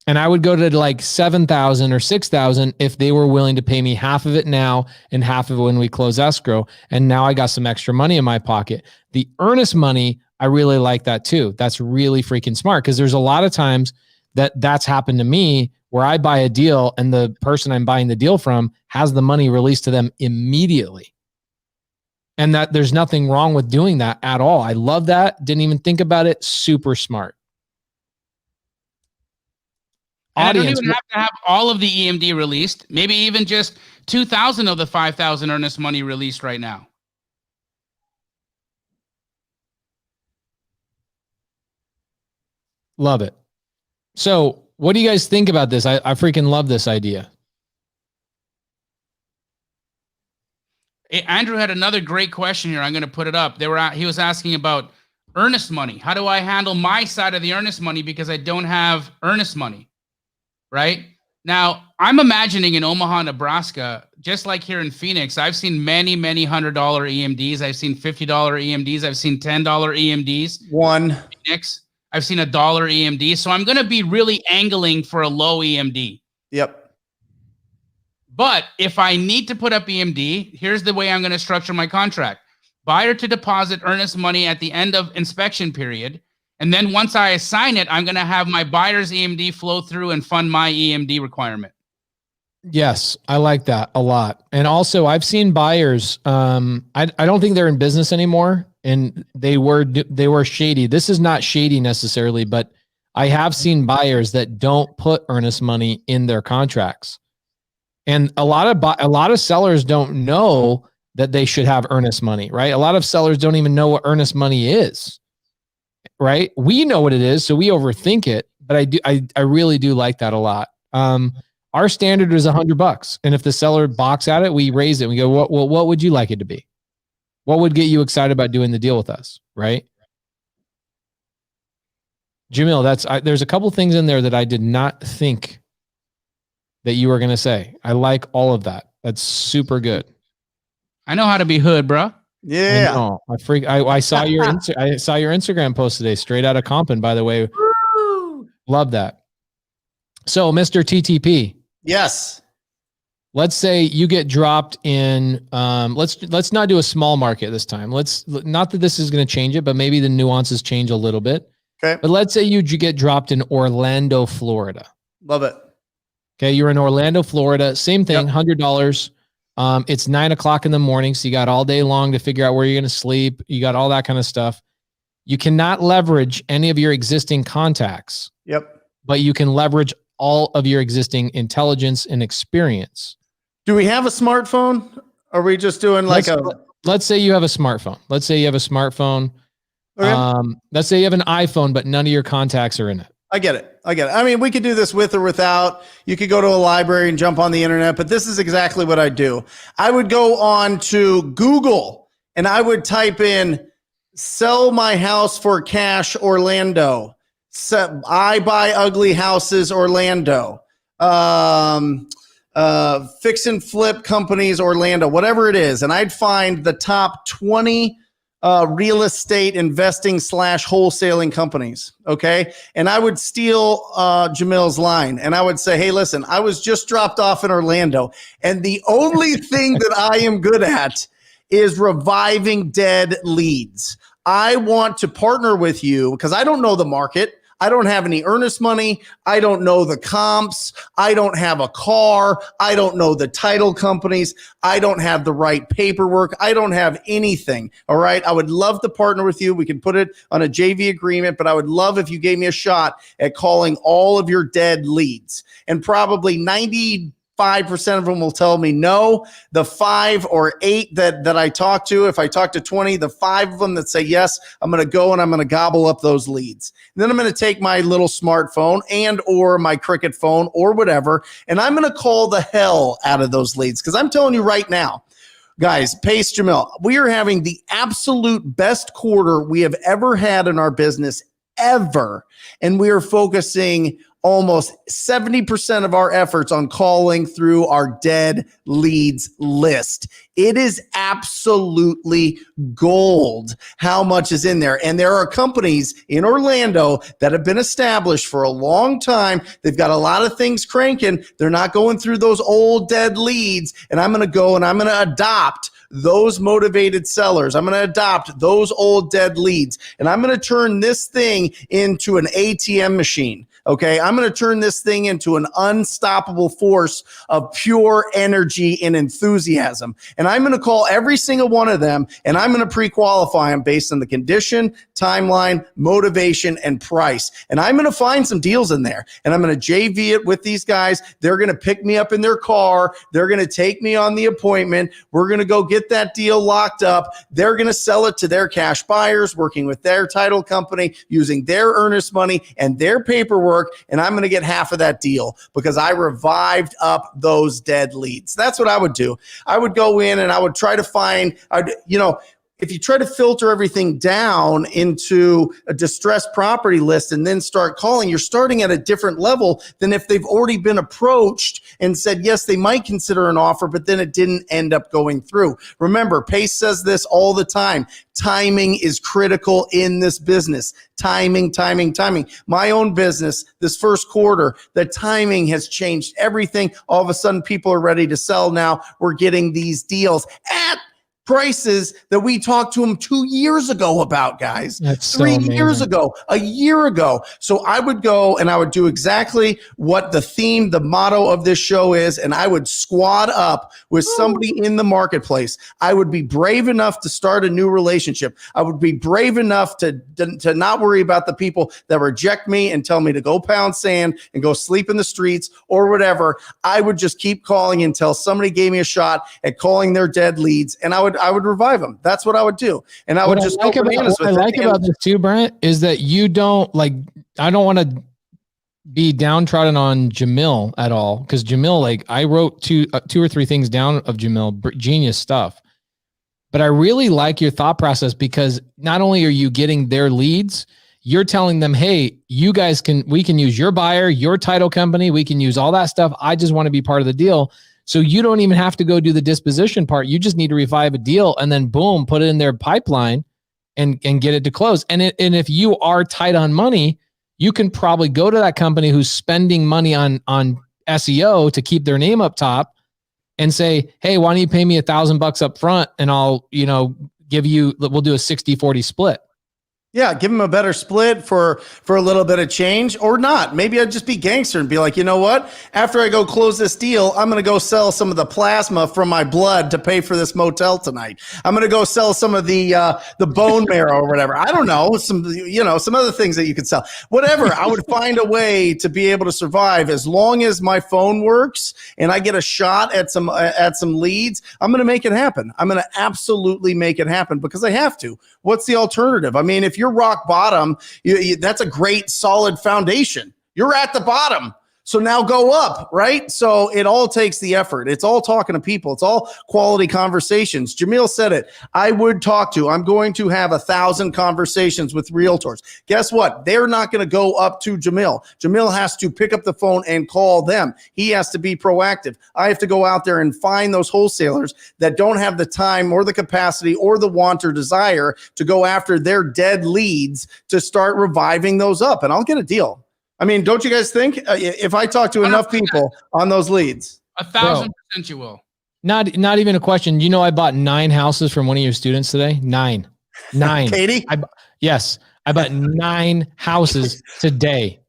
And I would go to like $7,000 or $6,000 if they were willing to pay me half of it now and half of it when we close escrow. And now I got some extra money in my pocket. The earnest money, I really like that too. That's really freaking smart, because there's a lot of times that's happened to me where I buy a deal and the person I'm buying the deal from has the money released to them immediately. And that there's nothing wrong with doing that at all. I love that. Didn't even think about it. Super smart. And audience, I don't even have to have all of the EMD released. Maybe even just 2,000 of the 5,000 earnest money released right now. Love it. So what do you guys think about this? I freaking love this idea. Hey, Andrew had another great question here. I'm going to put it up. He was asking about earnest money. How do I handle my side of the earnest money because I don't have earnest money, right? Now, I'm imagining in Omaha, Nebraska, just like here in Phoenix, I've seen many, many $100 EMDs. I've seen $50 EMDs. I've seen $10 EMDs. Phoenix. I've seen $1 EMD. So I'm going to be really angling for a low EMD. Yep. But if I need to put up EMD, here's the way I'm going to structure my contract. Buyer to deposit earnest money at the end of inspection period. And then once I assign it, I'm going to have my buyer's EMD flow through and fund my EMD requirement. Yes, I like that a lot. And also I've seen buyers, I don't think they're in business anymore, and they were shady. This is not shady necessarily, but I have seen buyers that don't put earnest money in their contracts. And a lot of sellers don't know that they should have earnest money, right? A lot of sellers don't even know what earnest money is, right? We know what it is, so we overthink it, but I really do like that a lot. Our standard is $100, and if the seller balks at it, we raise it. We go, what would you like it to be? What would get you excited about doing the deal with us, right? Jamil, there's a couple things in there that I did not think that you were going to say. I like all of that. That's super good. I know how to be hood, bro. Yeah. I saw your Instagram post today, straight out of Compton, by the way. Woo! Love that. So, Mr. TTP. Yes. Let's say you get dropped in. Let's not do a small market this time. Not that this is going to change it, but maybe the nuances change a little bit. Okay. But let's say you get dropped in Orlando, Florida. Love it. Okay, you're in Orlando, Florida. Same thing, Yep. $100. It's 9:00 in the morning, so you got all day long to figure out where you're going to sleep. You got all that kind of stuff. You cannot leverage any of your existing contacts. Yep. But you can leverage all of your existing intelligence and experience. Do we have a smartphone? Are we just doing let's say you have a smartphone. Let's say you have a smartphone. Okay. Let's say you have an iPhone, but none of your contacts are in it. I get it. I mean, we could do this with or without. You could go to a library and jump on the internet, but this is exactly what I do. I would go on to Google and I would type in "sell my house for cash Orlando." I buy ugly houses Orlando. Fix and flip companies Orlando, whatever it is. And I'd find the top 20 real estate investing / wholesaling companies. Okay. And I would steal Jamil's line and I would say, hey, listen, I was just dropped off in Orlando. And the only thing that I am good at is reviving dead leads. I want to partner with you because I don't know the market. I don't have any earnest money. I don't know the comps. I don't have a car. I don't know the title companies. I don't have the right paperwork. I don't have anything. All right. I would love to partner with you. We can put it on a JV agreement, but I would love if you gave me a shot at calling all of your dead leads. And probably 95% of them will tell me no. The 5 or 8 that I talk to, if I talk to 20, the 5 of them that say yes, I'm going to go and I'm going to gobble up those leads. And then I'm going to take my little smartphone and or my Cricket phone or whatever, and I'm going to call the hell out of those leads. Because I'm telling you right now, guys, Pace Jamil, we are having the absolute best quarter we have ever had in our business ever. And we are focusing almost 70% of our efforts on calling through our dead leads list. It is absolutely gold how much is in there. And there are companies in Orlando that have been established for a long time. They've got a lot of things cranking. They're not going through those old dead leads. And I'm going to go and I'm going to adopt those motivated sellers. I'm going to adopt those old dead leads. And I'm going to turn this thing into an ATM machine. Okay. I'm going to turn this thing into an unstoppable force of pure energy and enthusiasm. And I'm going to call every single one of them, and I'm going to pre-qualify them based on the condition, timeline, motivation, and price. And I'm going to find some deals in there, and I'm going to JV it with these guys. They're going to pick me up in their car. They're going to take me on the appointment. We're going to go get that deal locked up. They're going to sell it to their cash buyers, working with their title company, using their earnest money and their paperwork. And I'm going to get half of that deal because I revived up those dead leads. That's what I would do. I would go in and I would try to find, if you try to filter everything down into a distressed property list and then start calling, you're starting at a different level than if they've already been approached and said, yes, they might consider an offer, but then it didn't end up going through. Remember, Pace says this all the time. Timing is critical in this business. Timing. My own business, this first quarter, the timing has changed everything. All of a sudden, people are ready to sell now. We're getting these deals at prices that we talked to them 2 years ago about, guys. That's 3 so years amazing. ago, a year ago. So I would go and I would do exactly what the theme, the motto of this show is, and I would squad up with somebody in the marketplace. I would be brave enough to start a new relationship. I would be brave enough to not worry about the people that reject me and tell me to go pound sand and go sleep in the streets or whatever. I would just keep calling until somebody gave me a shot at calling their dead leads, and I would revive them. That's what I would do. And I would just go bananas with it. What I like about this too, Brent, is that you don't I don't want to be downtrodden on Jamil at all. Cause Jamil, I wrote two or three things down of Jamil, genius stuff, but I really like your thought process because not only are you getting their leads, you're telling them, hey, we can use your buyer, your title company. We can use all that stuff. I just want to be part of the deal. So you don't even have to go do the disposition part. You just need to revive a deal and then boom, put it in their pipeline and get it to close. And if you are tight on money, you can probably go to that company who's spending money on SEO to keep their name up top and say, hey, why don't you pay me $1,000 up front and I'll, we'll do a 60-40 split. Yeah, give them a better split for a little bit of change or not. Maybe I'd just be gangster and be like, you know what? After I go close this deal, I'm going to go sell some of the plasma from my blood to pay for this motel tonight. I'm going to go sell some of the bone marrow or whatever. I don't know, some other things that you could sell. Whatever. I would find a way to be able to survive as long as my phone works and I get a shot at some leads. I'm going to make it happen. I'm going to absolutely make it happen because I have to. What's the alternative? I mean, if you're rock bottom, that's a great solid foundation. You're at the bottom. So now go up, right? So it all takes the effort. It's all talking to people. It's all quality conversations. Jamil said it. I'm going to have 1,000 conversations with realtors. Guess what? They're not going to go up to Jamil. Jamil has to pick up the phone and call them. He has to be proactive. I have to go out there and find those wholesalers that don't have the time or the capacity or the want or desire to go after their dead leads to start reviving those up. And I'll get a deal. I mean, don't you guys think if I talk to enough people on those leads? 1,000% you will. Not even a question. I bought 9 houses from one of your students today. 9. Katie? Yes. I bought 9 houses today.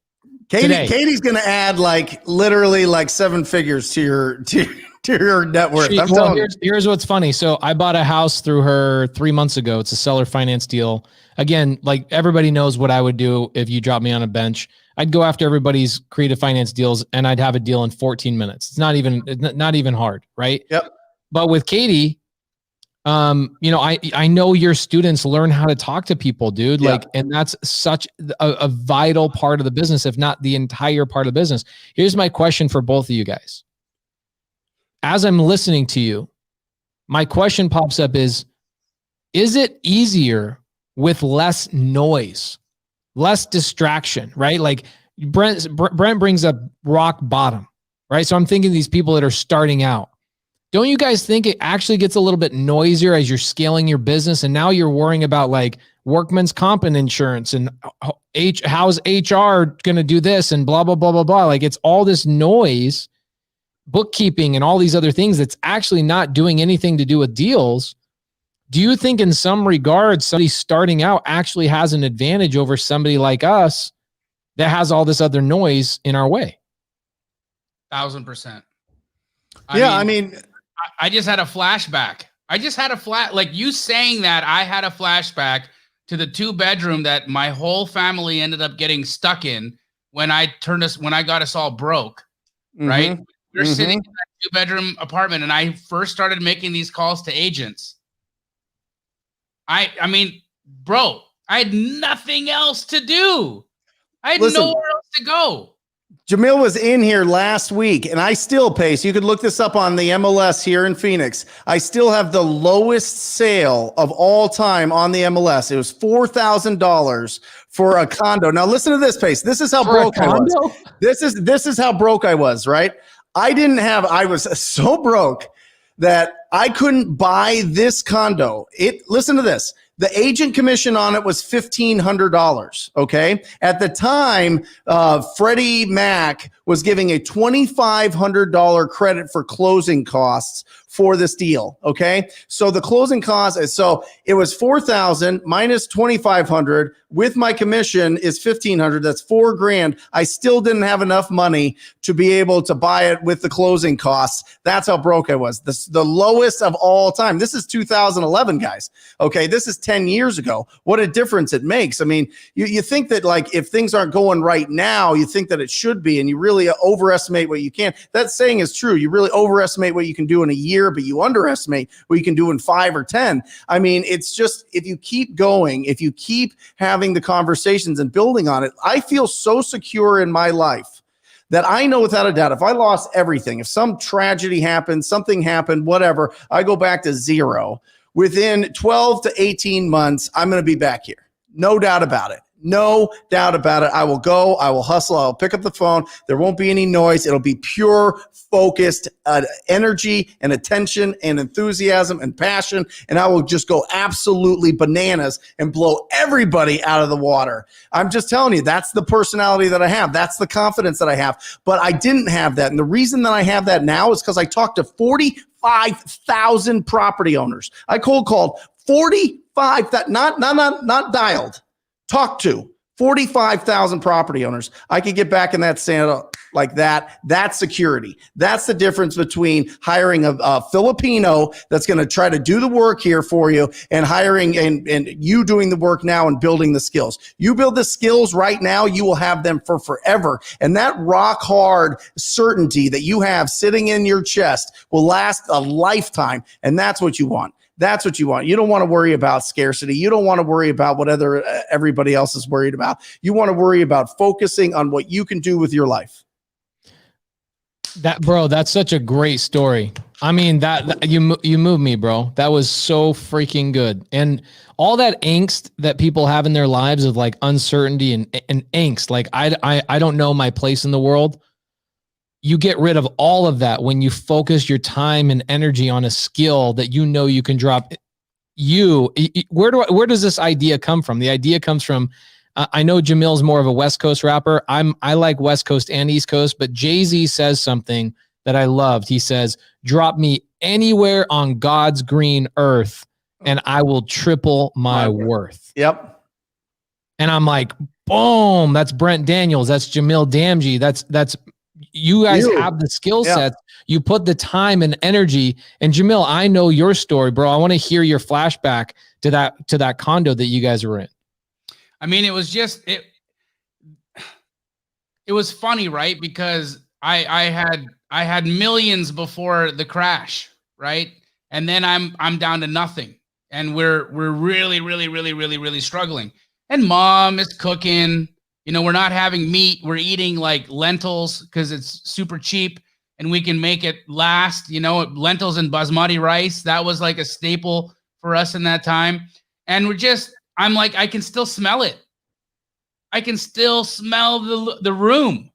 Katie's going to add literally 7 figures to your net worth. Here's what's funny. So I bought a house through her 3 months ago. It's a seller finance deal. Again, everybody knows what I would do if you drop me on a bench. I'd go after everybody's creative finance deals and I'd have a deal in 14 minutes. It's not even hard, right? Yep. But with Katie, I know your students learn how to talk to people, dude. Yeah. And that's such a vital part of the business, if not the entire part of the business. Here's my question for both of you guys. As I'm listening to you, my question pops up is it easier with less noise, less distraction, right? Brent brings up rock bottom, right? So I'm thinking these people that are starting out. Don't you guys think it actually gets a little bit noisier as you're scaling your business? And now you're worrying about workman's comp and insurance and how's HR going to do this and blah, blah, blah, blah, blah. It's all this noise, bookkeeping and all these other things that's actually not doing anything to do with deals. Do you think in some regards, somebody starting out actually has an advantage over somebody like us that has all this other noise in our way. 1,000%. I mean, I just had a flashback. Like you saying that, I had a flashback to the 2-bedroom that my whole family ended up getting stuck in when I got us all broke. Right? We were sitting in that 2-bedroom apartment, and I first started making these calls to agents. I mean, bro, I had nothing else to do. I had nowhere else to go. Jamil was in here last week, and I still pay. So you could look this up on the MLS here in Phoenix. I still have the lowest sale of all time on the MLS. It was $4,000 for a condo. Now listen to this, Pace. This is how broke I was. This is how broke I was, right? I was so broke that I couldn't buy this condo. Listen to this. The agent commission on it was $1,500. Okay. At the time, Freddie Mac was giving a $2,500 credit for closing costs for this deal. Okay. So the closing costs, so it was $4,000 minus $2,500 with my commission is $1,500. That's $4,000. I still didn't have enough money to be able to buy it with the closing costs. That's how broke I was. The lowest of all time. This is 2011, guys. Okay. This is 10 years ago. What a difference it makes. I mean, you think that like if things aren't going right now, you think that it should be, and you really overestimate what you can. That saying is true. You really overestimate what you can do in a year, but you underestimate what you can do in 5 or 10. I mean, it's just, if you keep going, if you keep having the conversations and building on it, I feel so secure in my life that I know without a doubt, if I lost everything, if some tragedy happened, something happened, whatever, I go back to zero. Within 12 to 18 months, I'm going to be back here. No doubt about it. No doubt about it. I will go. I will hustle. I'll pick up the phone. There won't be any noise. It'll be pure, focused energy and attention and enthusiasm and passion. And I will just go absolutely bananas and blow everybody out of the water. I'm just telling you, that's the personality that I have. That's the confidence that I have. But I didn't have that. And the reason that I have that now is because I talked to 45,000 property owners. I cold called 45, not dialed. Talk to 45,000 property owners. I could get back in that sand like that. That's security. That's the difference between hiring a Filipino that's going to try to do the work here for you and hiring and you doing the work now and building the skills. You build the skills right now, you will have them for forever. And that rock hard certainty that you have sitting in your chest will last a lifetime. And that's what you want. That's what you want. You don't want to worry about scarcity. You don't want to worry about what everybody else is worried about. You want to worry about focusing on what you can do with your life. That's such a great story. I mean, that you moved me, bro. That was so freaking good. And all that angst that people have in their lives of like uncertainty and angst, like I don't know my place in the world. You get rid of all of that when you focus your time and energy on a skill that you know you can drop. Where does this idea come from? The idea comes from, I know Jamil's more of a West Coast rapper. I like West Coast and East Coast, but Jay-Z says something that I loved. He says, drop me anywhere on God's green earth and I will triple my worth. Yep. And I'm like, boom, that's Brent Daniels. That's Jamil Damji. That's you guys have the skill sets. You put the time and energy. And Jamil, I know your story, bro. I want to hear your flashback to that condo that you guys were in. I mean, it was just it was funny, right? Because I had millions before the crash, right? And then I'm down to nothing. And we're really struggling. And mom is cooking. You know, we're not having meat. We're eating like lentils because it's super cheap and we can make it last. You know, lentils and basmati rice. That was like a staple for us in that time. And I'm like, I can still smell it. I can still smell the room.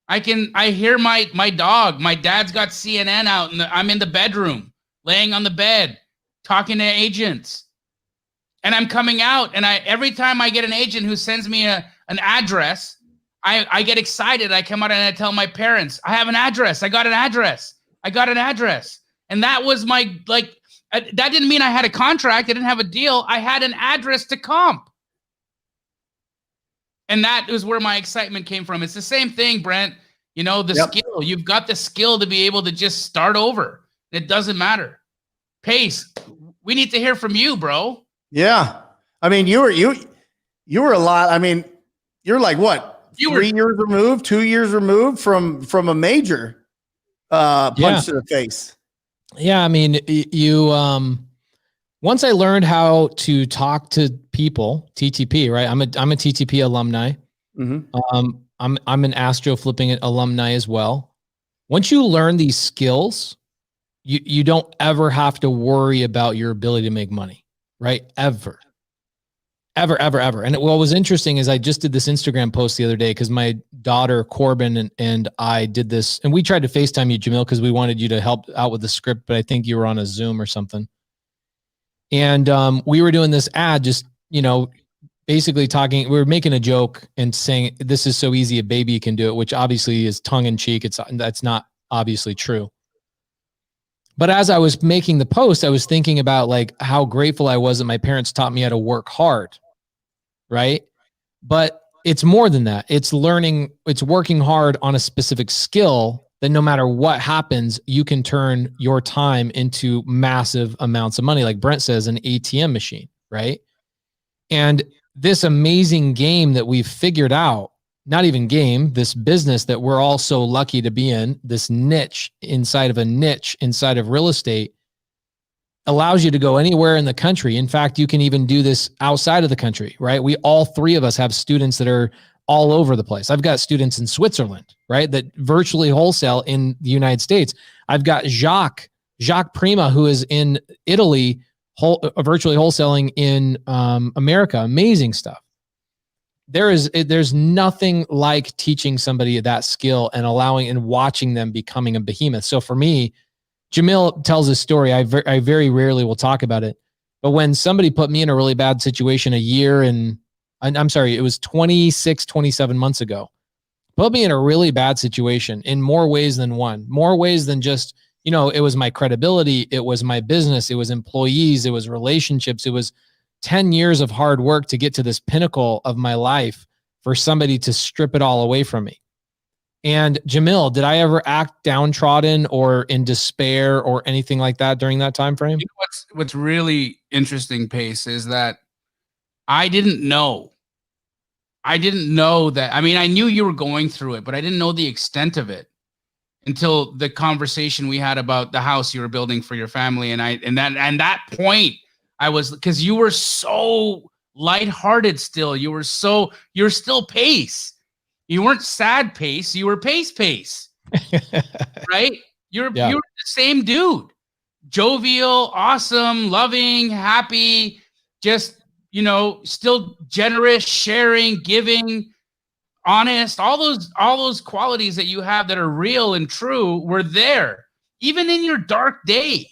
I hear my dog. My dad's got CNN out and I'm in the bedroom, laying on the bed, talking to agents. And I'm coming out and every time I get an agent who sends me an address, I get excited. I come out and I tell my parents, I have an address. I got an address. And that was that didn't mean I had a contract. I didn't have a deal. I had an address to comp. And that is where my excitement came from. It's the same thing, Brent. You know, the skill. You've got the skill to be able to just start over. It doesn't matter. Pace, we need to hear from you, bro. Yeah. I mean, you were a lot. I mean, you're like what? 3 years removed, 2 years removed from a major punch to the face. Yeah. I mean, you, once I learned how to talk to people, TTP, right? I'm a TTP alumni. Mm-hmm. I'm an Astro flipping alumni as well. Once you learn these skills, you don't ever have to worry about your ability to make money, right? Ever. And what was interesting is I just did this Instagram post the other day because my daughter Corbin and I did this, and we tried to FaceTime you, Jamil, because we wanted you to help out with the script, but I think you were on a Zoom or something. And we were doing this ad, just, you know, basically talking, we were making a joke and saying, this is so easy, a baby can do it, which obviously is tongue in cheek. That's not obviously true. But as I was making the post, I was thinking about like how grateful I was that my parents taught me how to work hard. Right. But it's more than that. It's learning, it's working hard on a specific skill that no matter what happens, you can turn your time into massive amounts of money. Like Brent says, an ATM machine. Right. And this amazing game that we've figured out, not even game, this business that we're all so lucky to be in, this niche inside of a niche inside of real estate, allows you to go anywhere in the country. In fact, you can even do this outside of the country, right? We all three of us have students that are all over the place. I've got students in Switzerland, right, that virtually wholesale in the United States. I've got Jacques Prima, who is in Italy, virtually wholesaling in America. Amazing stuff. There's nothing like teaching somebody that skill and allowing and watching them becoming a behemoth. So for me, Jamil tells this story. I very rarely will talk about it, but when somebody put me in a really bad situation a year and I'm sorry, it was 27 months ago, put me in a really bad situation in more ways than one, more ways than just, you know, it was my credibility. It was my business. It was employees. It was relationships. It was 10 years of hard work to get to this pinnacle of my life for somebody to strip it all away from me. And Jamil, did I ever act downtrodden or in despair or anything like that during that time frame? You know what's really interesting, Pace, is that I didn't know that. I mean, I knew you were going through it, but I didn't know the extent of it until the conversation we had about the house you were building for your family. And that point, I was, because you were so lighthearted still. You're still Pace. You weren't sad Pace. You were Pace. Right? You're the same dude. Jovial, awesome, loving, happy, just, you know, still generous, sharing, giving, honest. All those qualities that you have that are real and true were there, even in your dark day.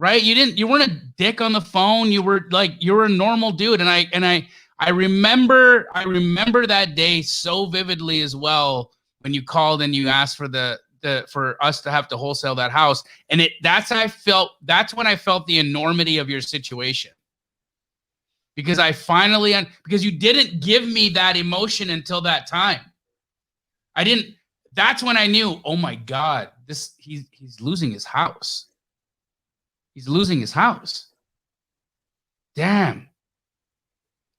Right? You weren't a dick on the phone. You were a normal dude. And I remember that day so vividly as well when you called and you asked for us to have to wholesale that house. And that's when I felt the enormity of your situation. Because because you didn't give me that emotion until that time. That's when I knew, oh my God, he's losing his house. He's losing his house. Damn.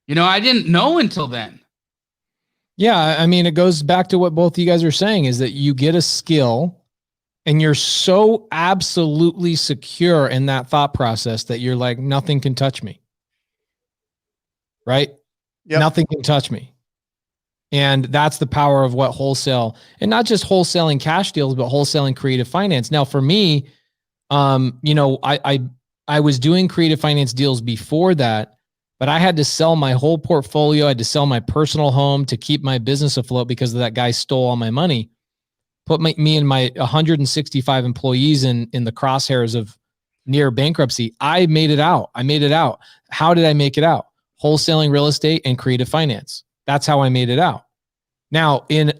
You know, I didn't know until then. Yeah, I mean, it goes back to what both of you guys are saying, is that you get a skill and you're so absolutely secure in that thought process that you're like, nothing can touch me. Right? Yep. Nothing can touch me. And that's the power of what wholesale, and not just wholesaling cash deals, but wholesaling creative finance. Now, for me, you know, I was doing creative finance deals before that, but I had to sell my whole portfolio. I had to sell my personal home to keep my business afloat because that guy stole all my money, put me and my 165 employees in the crosshairs of near bankruptcy. I made it out. How did I make it out? Wholesaling real estate and creative finance. That's how I made it out. Now, in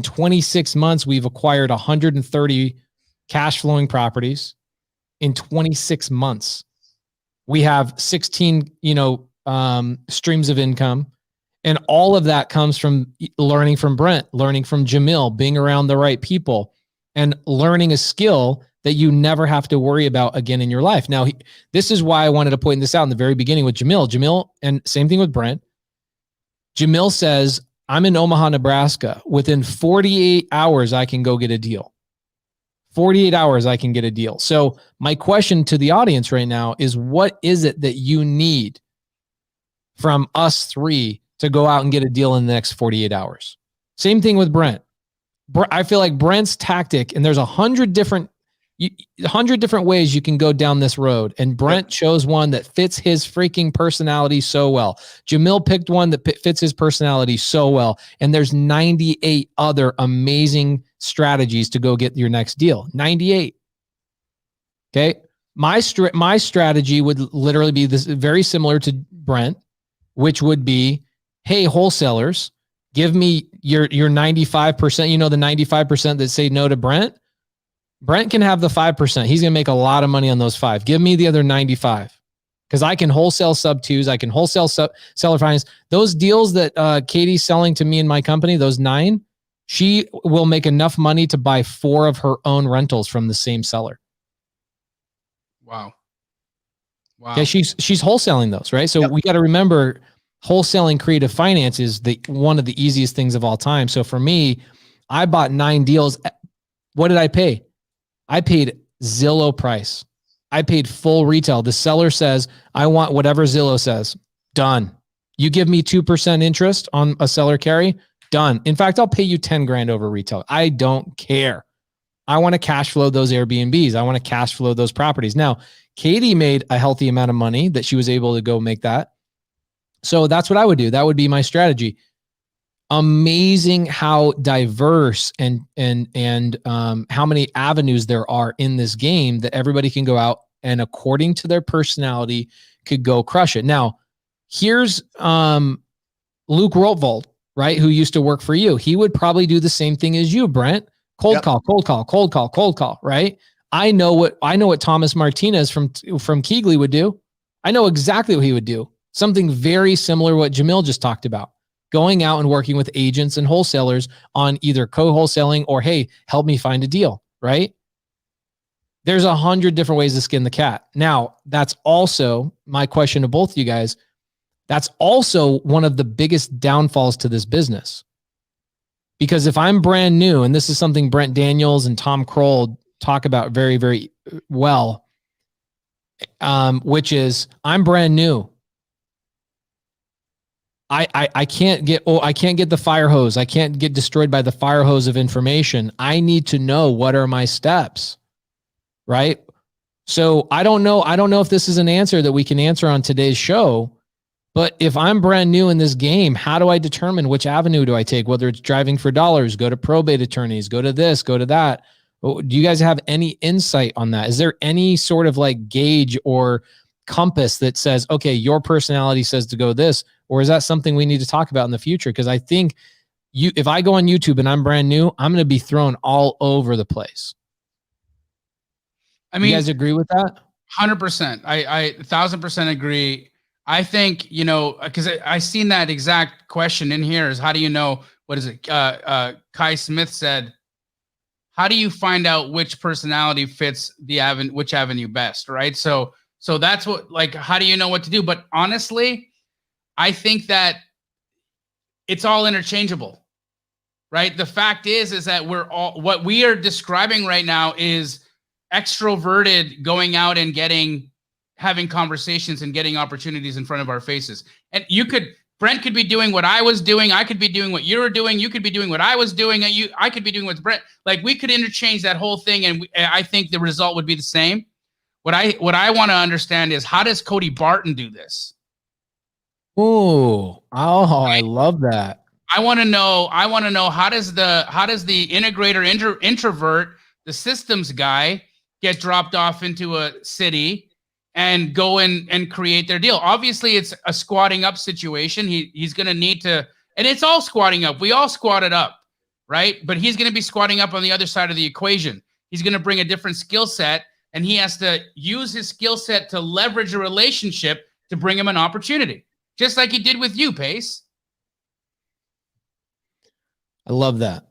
26 months, we've acquired 130 cash flowing properties. In 26 months, we have 16, streams of income. And all of that comes from learning from Brent, learning from Jamil, being around the right people, and learning a skill that you never have to worry about again in your life. Now, this is why I wanted to point this out in the very beginning with Jamil. Jamil, and same thing with Brent. Jamil says, I'm in Omaha, Nebraska. Within 48 hours, I can go get a deal. 48 hours, I can get a deal. So my question to the audience right now is, what is it that you need from us three to go out and get a deal in the next 48 hours? Same thing with Brent. I feel like Brent's tactic, and there's 100 different ways you can go down this road, and Brent chose one that fits his freaking personality so well. Jamil picked one that fits his personality so well, and there's 98 other amazing strategies to go get your next deal. 98. Okay, my strategy would literally be this, very similar to Brent, which would be, hey, wholesalers, give me your 95%. You know, the 95% that say no to Brent. Brent can have the 5%. He's going to make a lot of money on those 5. Give me the other 95, because I can wholesale sub 2s. I can wholesale seller finance. Those deals that Katie's selling to me in my company, those 9, she will make enough money to buy 4 of her own rentals from the same seller. Wow. Okay, she's wholesaling those, right? So we got to remember, wholesaling creative finance is one of the easiest things of all time. So for me, I bought 9 deals. What did I pay? I paid Zillow price. I paid full retail. The seller says, I want whatever Zillow says. Done. You give me 2% interest on a seller carry. Done. In fact, I'll pay you 10 grand over retail. I don't care. I want to cash flow those Airbnbs. I want to cash flow those properties. Now, Katie made a healthy amount of money that she was able to go make that. So that's what I would do. That would be my strategy. Amazing how diverse and how many avenues there are in this game that everybody can go out and, according to their personality, could go crush it. Now, here's Luke Rothwald, right, who used to work for you. He would probably do the same thing as you, Brent. Cold call, right? I know what Thomas Martinez from Keegley would do. I know exactly what he would do. Something very similar to what Jamil just talked about. Going out and working with agents and wholesalers on either co-wholesaling or, hey, help me find a deal, right? There's 100 different ways to skin the cat. Now, that's also my question to both of you guys. That's also one of the biggest downfalls to this business. Because if I'm brand new, and this is something Brent Daniels and Tom Kroll talk about very, very well, which is, I'm brand new. I can't get the fire hose. I can't get destroyed by the fire hose of information. I need to know, what are my steps, right? So I don't know if this is an answer that we can answer on today's show, but if I'm brand new in this game, how do I determine which avenue do I take? Whether it's driving for dollars, go to probate attorneys, go to this, go to that. Do you guys have any insight on that? Is there any sort of like gauge or compass that says, okay, your personality says to go this? Or is that something we need to talk about in the future? Because I think if I go on YouTube and I'm brand new, I'm going to be thrown all over the place. I mean, you guys agree with that? 100%. I 1,000% agree. I think, because I seen that exact question in here is, how do you know, what is it? Kai Smith said, how do you find out which personality fits which avenue best, right? So that's what, like, how do you know what to do? But honestly, I think that it's all interchangeable, right? The fact is that what we are describing right now is extroverted going out and having conversations and getting opportunities in front of our faces. And Brent could be doing what I was doing. I could be doing what you were doing. You could be doing what I was doing. I could be doing what Brent, like, we could interchange that whole thing. And I think the result would be the same. What I want to understand is, how does Cody Barton do this? Oh, I love that. I want to know how does the integrator introvert, the systems guy, get dropped off into a city and go and create their deal? Obviously, it's a squatting up situation. He's going to need to, and it's all squatting up. We all squatted up, right? But he's going to be squatting up on the other side of the equation. He's going to bring a different skill set, and he has to use his skill set to leverage a relationship to bring him an opportunity. Just like he did with you, Pace. I love that.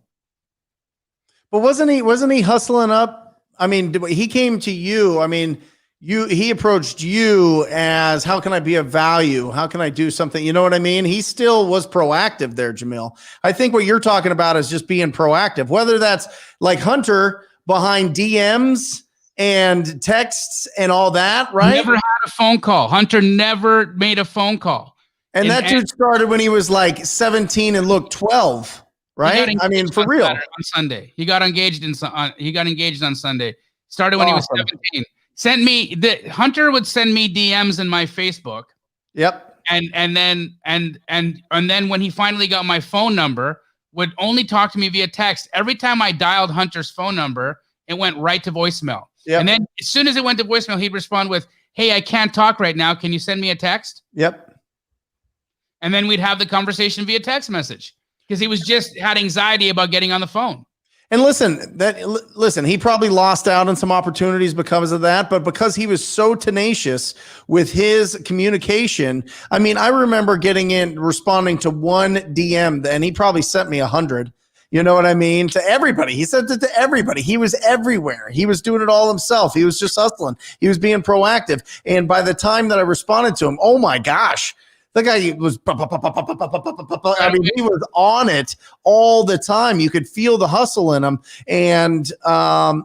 But wasn't he hustling up? I mean, he came to you. I mean, he approached you as, how can I be of value? How can I do something? You know what I mean? He still was proactive there, Jamil. I think what you're talking about is just being proactive, whether that's like Hunter behind DMs and texts and all that, right? Never had a phone call. Hunter never made a phone call. And that dude started when he was like 17 and looked 12, right? I mean, for real. On Sunday, he got engaged on Sunday. Started when he was 17. Hunter would send me DMs in my Facebook. Yep. And then when he finally got my phone number, would only talk to me via text. Every time I dialed Hunter's phone number, it went right to voicemail. Yep. And then as soon as it went to voicemail, he'd respond with, "Hey, I can't talk right now. Can you send me a text?" Yep. And then we'd have the conversation via text message because he was just had anxiety about getting on the phone. And listen, he probably lost out on some opportunities because of that, but because he was so tenacious with his communication. I mean, I remember responding to one DM, and he probably sent me 100. You know what I mean? To everybody. He sent it to everybody. He was everywhere. He was doing it all himself. He was just hustling. He was being proactive. And by the time that I responded to him, oh my gosh, the guy was, I mean, he was on it all the time. You could feel the hustle in him. And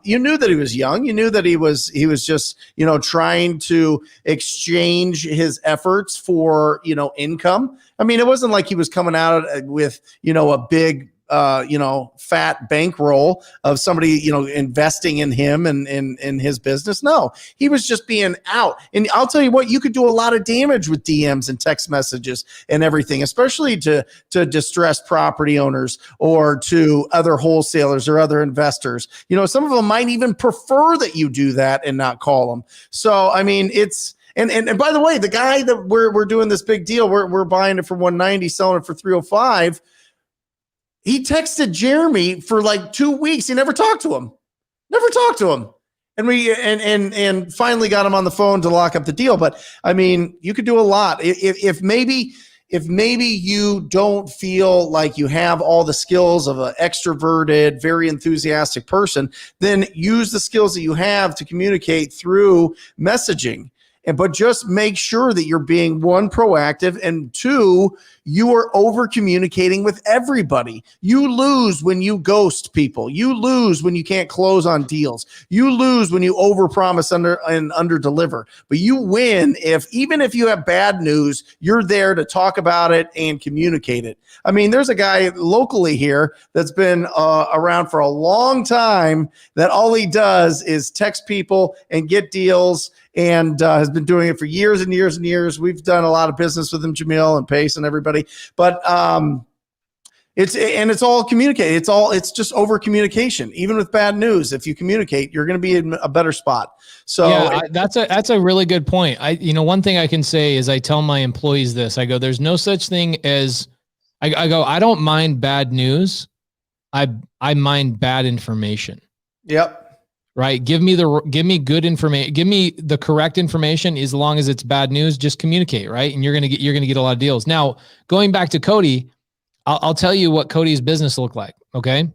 you knew that he was young. You knew that he was just, trying to exchange his efforts for, income. I mean, it wasn't like he was coming out with, a big, fat bankroll of somebody, investing in him and in his business. No, he was just being out. And I'll tell you what, you could do a lot of damage with DMs and text messages and everything, especially to distressed property owners or to other wholesalers or other investors. Some of them might even prefer that you do that and not call them. So, I mean, it's, and by the way, the guy that we're doing this big deal, we're buying it for 190, selling it for 305. He texted Jeremy for like 2 weeks. He never talked to him. And we and finally got him on the phone to lock up the deal. But I mean, you could do a lot. If maybe you don't feel like you have all the skills of an extroverted, very enthusiastic person, then use the skills that you have to communicate through messaging. But just make sure that you're being, one, proactive, and two, you are over communicating with everybody. You lose when you ghost people. You lose when you can't close on deals. You lose when you overpromise and underdeliver. But you win even if you have bad news, you're there to talk about it and communicate it. I mean, there's a guy locally here that's been around for a long time that all he does is text people and get deals, and has been doing it for years and years and years. We've done a lot of business with him, Jamil and Pace and everybody. But it's all communicated. It's just over communication. Even with bad news, if you communicate, you're going to be in a better spot. So yeah, that's a really good point. One thing I can say is I tell my employees this. I go, there's no such thing as I don't mind bad news. I mind bad information. Yep. Right. Give me good information. Give me the correct information. As long as it's bad news, just communicate. Right. And you're going to get a lot of deals. Now, going back to Cody, I'll tell you what Cody's business looked like. Okay.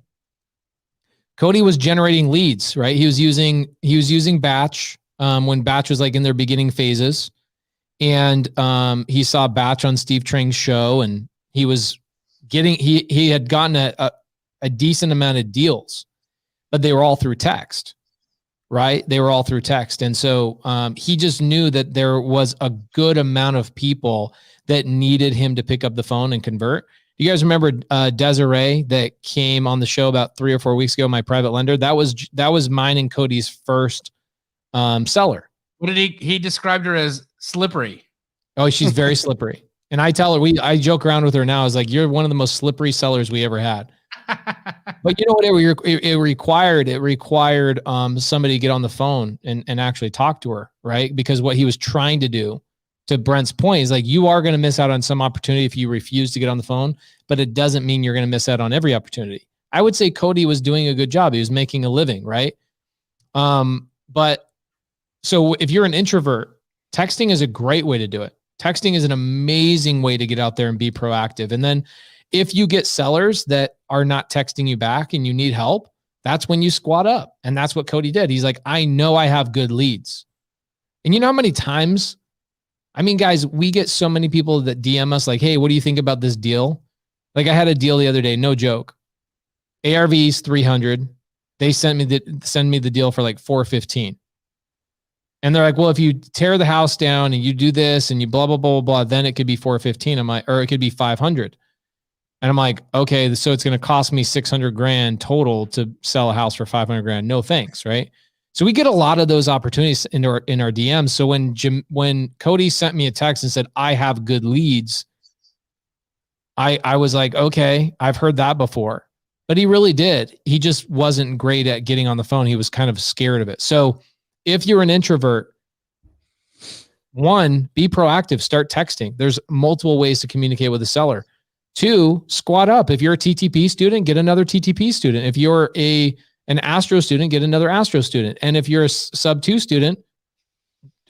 Cody was generating leads, right? He was using Batch when Batch was like in their beginning phases. And he saw Batch on Steve Trang's show, and he had gotten a decent amount of deals, but they were all through text. Right? They were all through text. And so he just knew that there was a good amount of people that needed him to pick up the phone and convert. You guys remember Desiree that came on the show about 3 or 4 weeks ago, my private lender? That was mine and Cody's first seller. What did he described her as? Slippery. Oh, she's very slippery. And I tell her, I joke around with her now. I was like, you're one of the most slippery sellers we ever had. But you know what it required somebody to get on the phone and actually talk to her, right? Because what he was trying to do, to Brent's point, is like, you are going to miss out on some opportunity if you refuse to get on the phone, but it doesn't mean you're going to miss out on every opportunity. I would say Cody was doing a good job. He was making a living, right? But so if you're an introvert, texting is a great way to do it. Texting is an amazing way to get out there and be proactive. And then if you get sellers that are not texting you back and you need help, that's when you squat up. And that's what Cody did. He's like, I know I have good leads. And you know how many times, I mean, guys, we get so many people that DM us like, hey, what do you think about this deal? Like I had a deal the other day, no joke. ARV's 300. They send me the deal for like 415. And they're like, well, if you tear the house down and you do this and you blah, blah, blah, blah, blah, then it could be 415. I'm like, or it could be 500. And I'm like, okay, so it's going to cost me 600 grand total to sell a house for 500 grand. No thanks. Right. So we get a lot of those opportunities in our DMs. So when Cody sent me a text and said, I have good leads, I was like, okay, I've heard that before, but he really did. He just wasn't great at getting on the phone. He was kind of scared of it. So if you're an introvert, one, be proactive, start texting. There's multiple ways to communicate with a seller. Two, squat up. If you're a TTP student, get another TTP student. If you're an Astro student, get another Astro student. And if you're a sub 2 student,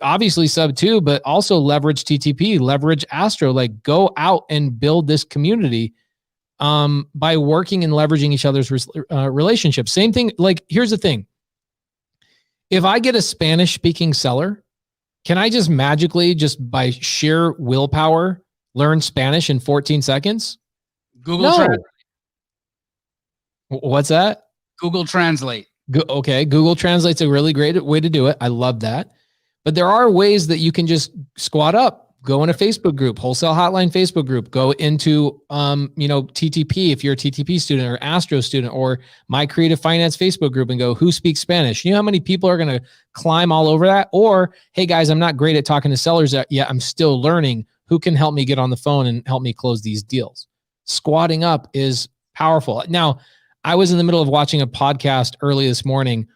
obviously sub 2, but also leverage TTP, leverage Astro, like go out and build this community by working and leveraging each other's relationships. Same thing. Like, here's the thing. If I get a Spanish speaking seller, can I just magically, just by sheer willpower, learn Spanish in 14 seconds? Google Translate. What's that? Google Translate. Okay. Google Translate's a really great way to do it. I love that. But there are ways that you can just squat up, go in a Facebook group, Wholesale Hotline Facebook group, go into, TTP if you're a TTP student or Astro student, or My Creative Finance Facebook group, and go, who speaks Spanish? You know how many people are going to climb all over that? Or, hey guys, I'm not great at talking to sellers yet. I'm still learning. Who can help me get on the phone and help me close these deals? Squatting up is powerful. Now, I was in the middle of watching a podcast early this morning,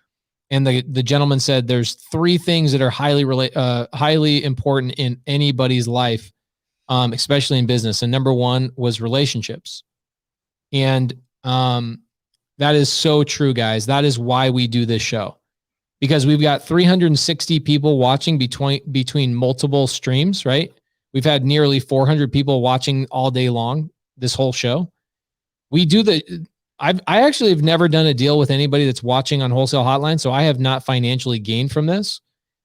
and the gentleman said there's 3 things that are highly important in anybody's life, especially in business. And number 1 was relationships. And that is so true, guys. That is why we do this show, because we've got 360 people watching between multiple streams, right? We've had nearly 400 people watching all day long, this whole show. I actually have never done a deal with anybody that's watching on Wholesale Hotline, so I have not financially gained from this,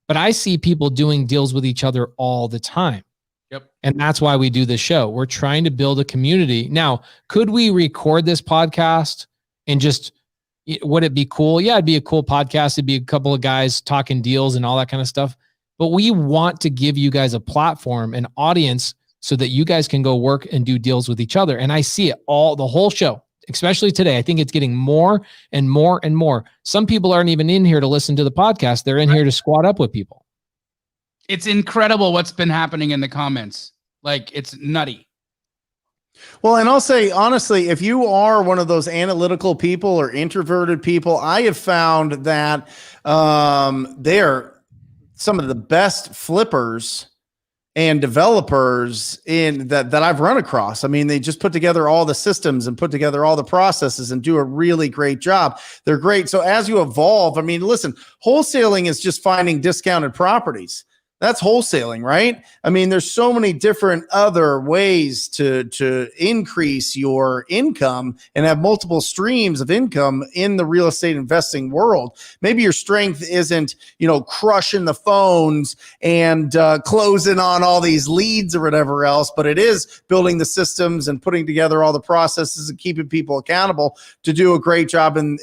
but I see people doing deals with each other all the time. Yep. And that's why we do this show. We're trying to build a community. Now, could we record this podcast and just, would it be cool? Yeah, it'd be a cool podcast. It'd be a couple of guys talking deals and all that kind of stuff. But we want to give you guys a platform, an audience, so that you guys can go work and do deals with each other. And I see it the whole show, especially today. I think it's getting more and more and more. Some people aren't even in here to listen to the podcast. They're in here to squat up with people. It's incredible what's been happening in the comments. Like, it's nutty. Well, and I'll say, honestly, if you are one of those analytical people or introverted people, I have found that they're some of the best flippers and developers that I've run across. I mean, they just put together all the systems and put together all the processes and do a really great job. They're great. So as you evolve, I mean, listen, wholesaling is just finding discounted properties. That's wholesaling, right? I mean, there's so many different other ways to increase your income and have multiple streams of income in the real estate investing world. Maybe your strength isn't, crushing the phones and closing on all these leads or whatever else, but it is building the systems and putting together all the processes and keeping people accountable to do a great job in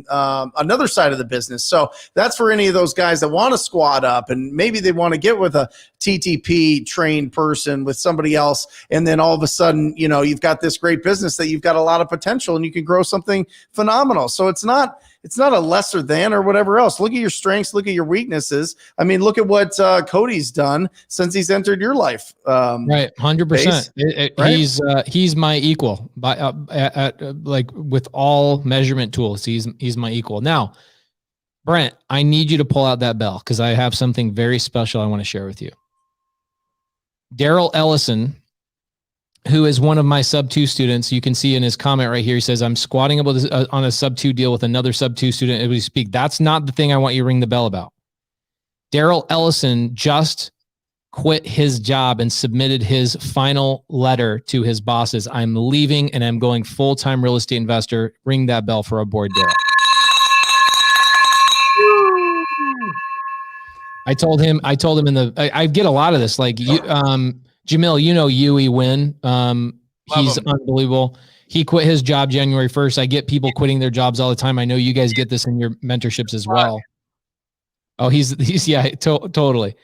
another side of the business. So that's for any of those guys that want to squat up, and maybe they want to get with a TTP trained person, with somebody else, and then all of a sudden, you've got this great business that you've got a lot of potential and you can grow something phenomenal. So it's not a lesser than or whatever else. Look at your strengths, look at your weaknesses. I mean, look at what Cody's done since he's entered your life. Right, 100%. Right? He's my equal by like with all measurement tools. He's my equal. Now, Brent, I need you to pull out that bell because I have something very special I want to share with you. Daryl Ellison, who is one of my sub 2 students, you can see in his comment right here, he says, I'm squatting up on a sub 2 deal with another sub 2 student as we speak. That's not the thing I want you to ring the bell about. Daryl Ellison just quit his job and submitted his final letter to his bosses. I'm leaving and I'm going full-time real estate investor. Ring that bell for our boy Daryl. I told him I get a lot of this. Like you, Jamil, you know, Yui Win. He's unbelievable. He quit his job January 1st. I get people quitting their jobs all the time. I know you guys get this in your mentorships as well. Oh, he's yeah, totally.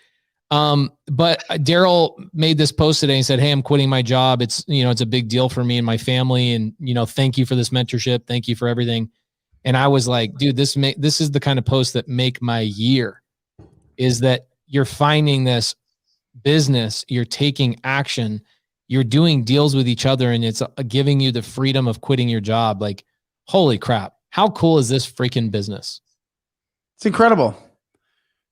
But Daryl made this post today and said, "Hey, I'm quitting my job. It's, you know, it's a big deal for me and my family. And, you know, thank you for this mentorship. Thank you for everything." And I was like, dude, this is the kind of post that make my year, is that you're finding this business, you're taking action, you're doing deals with each other, and it's giving you the freedom of quitting your job. Like, holy crap. How cool is this freaking business? It's incredible.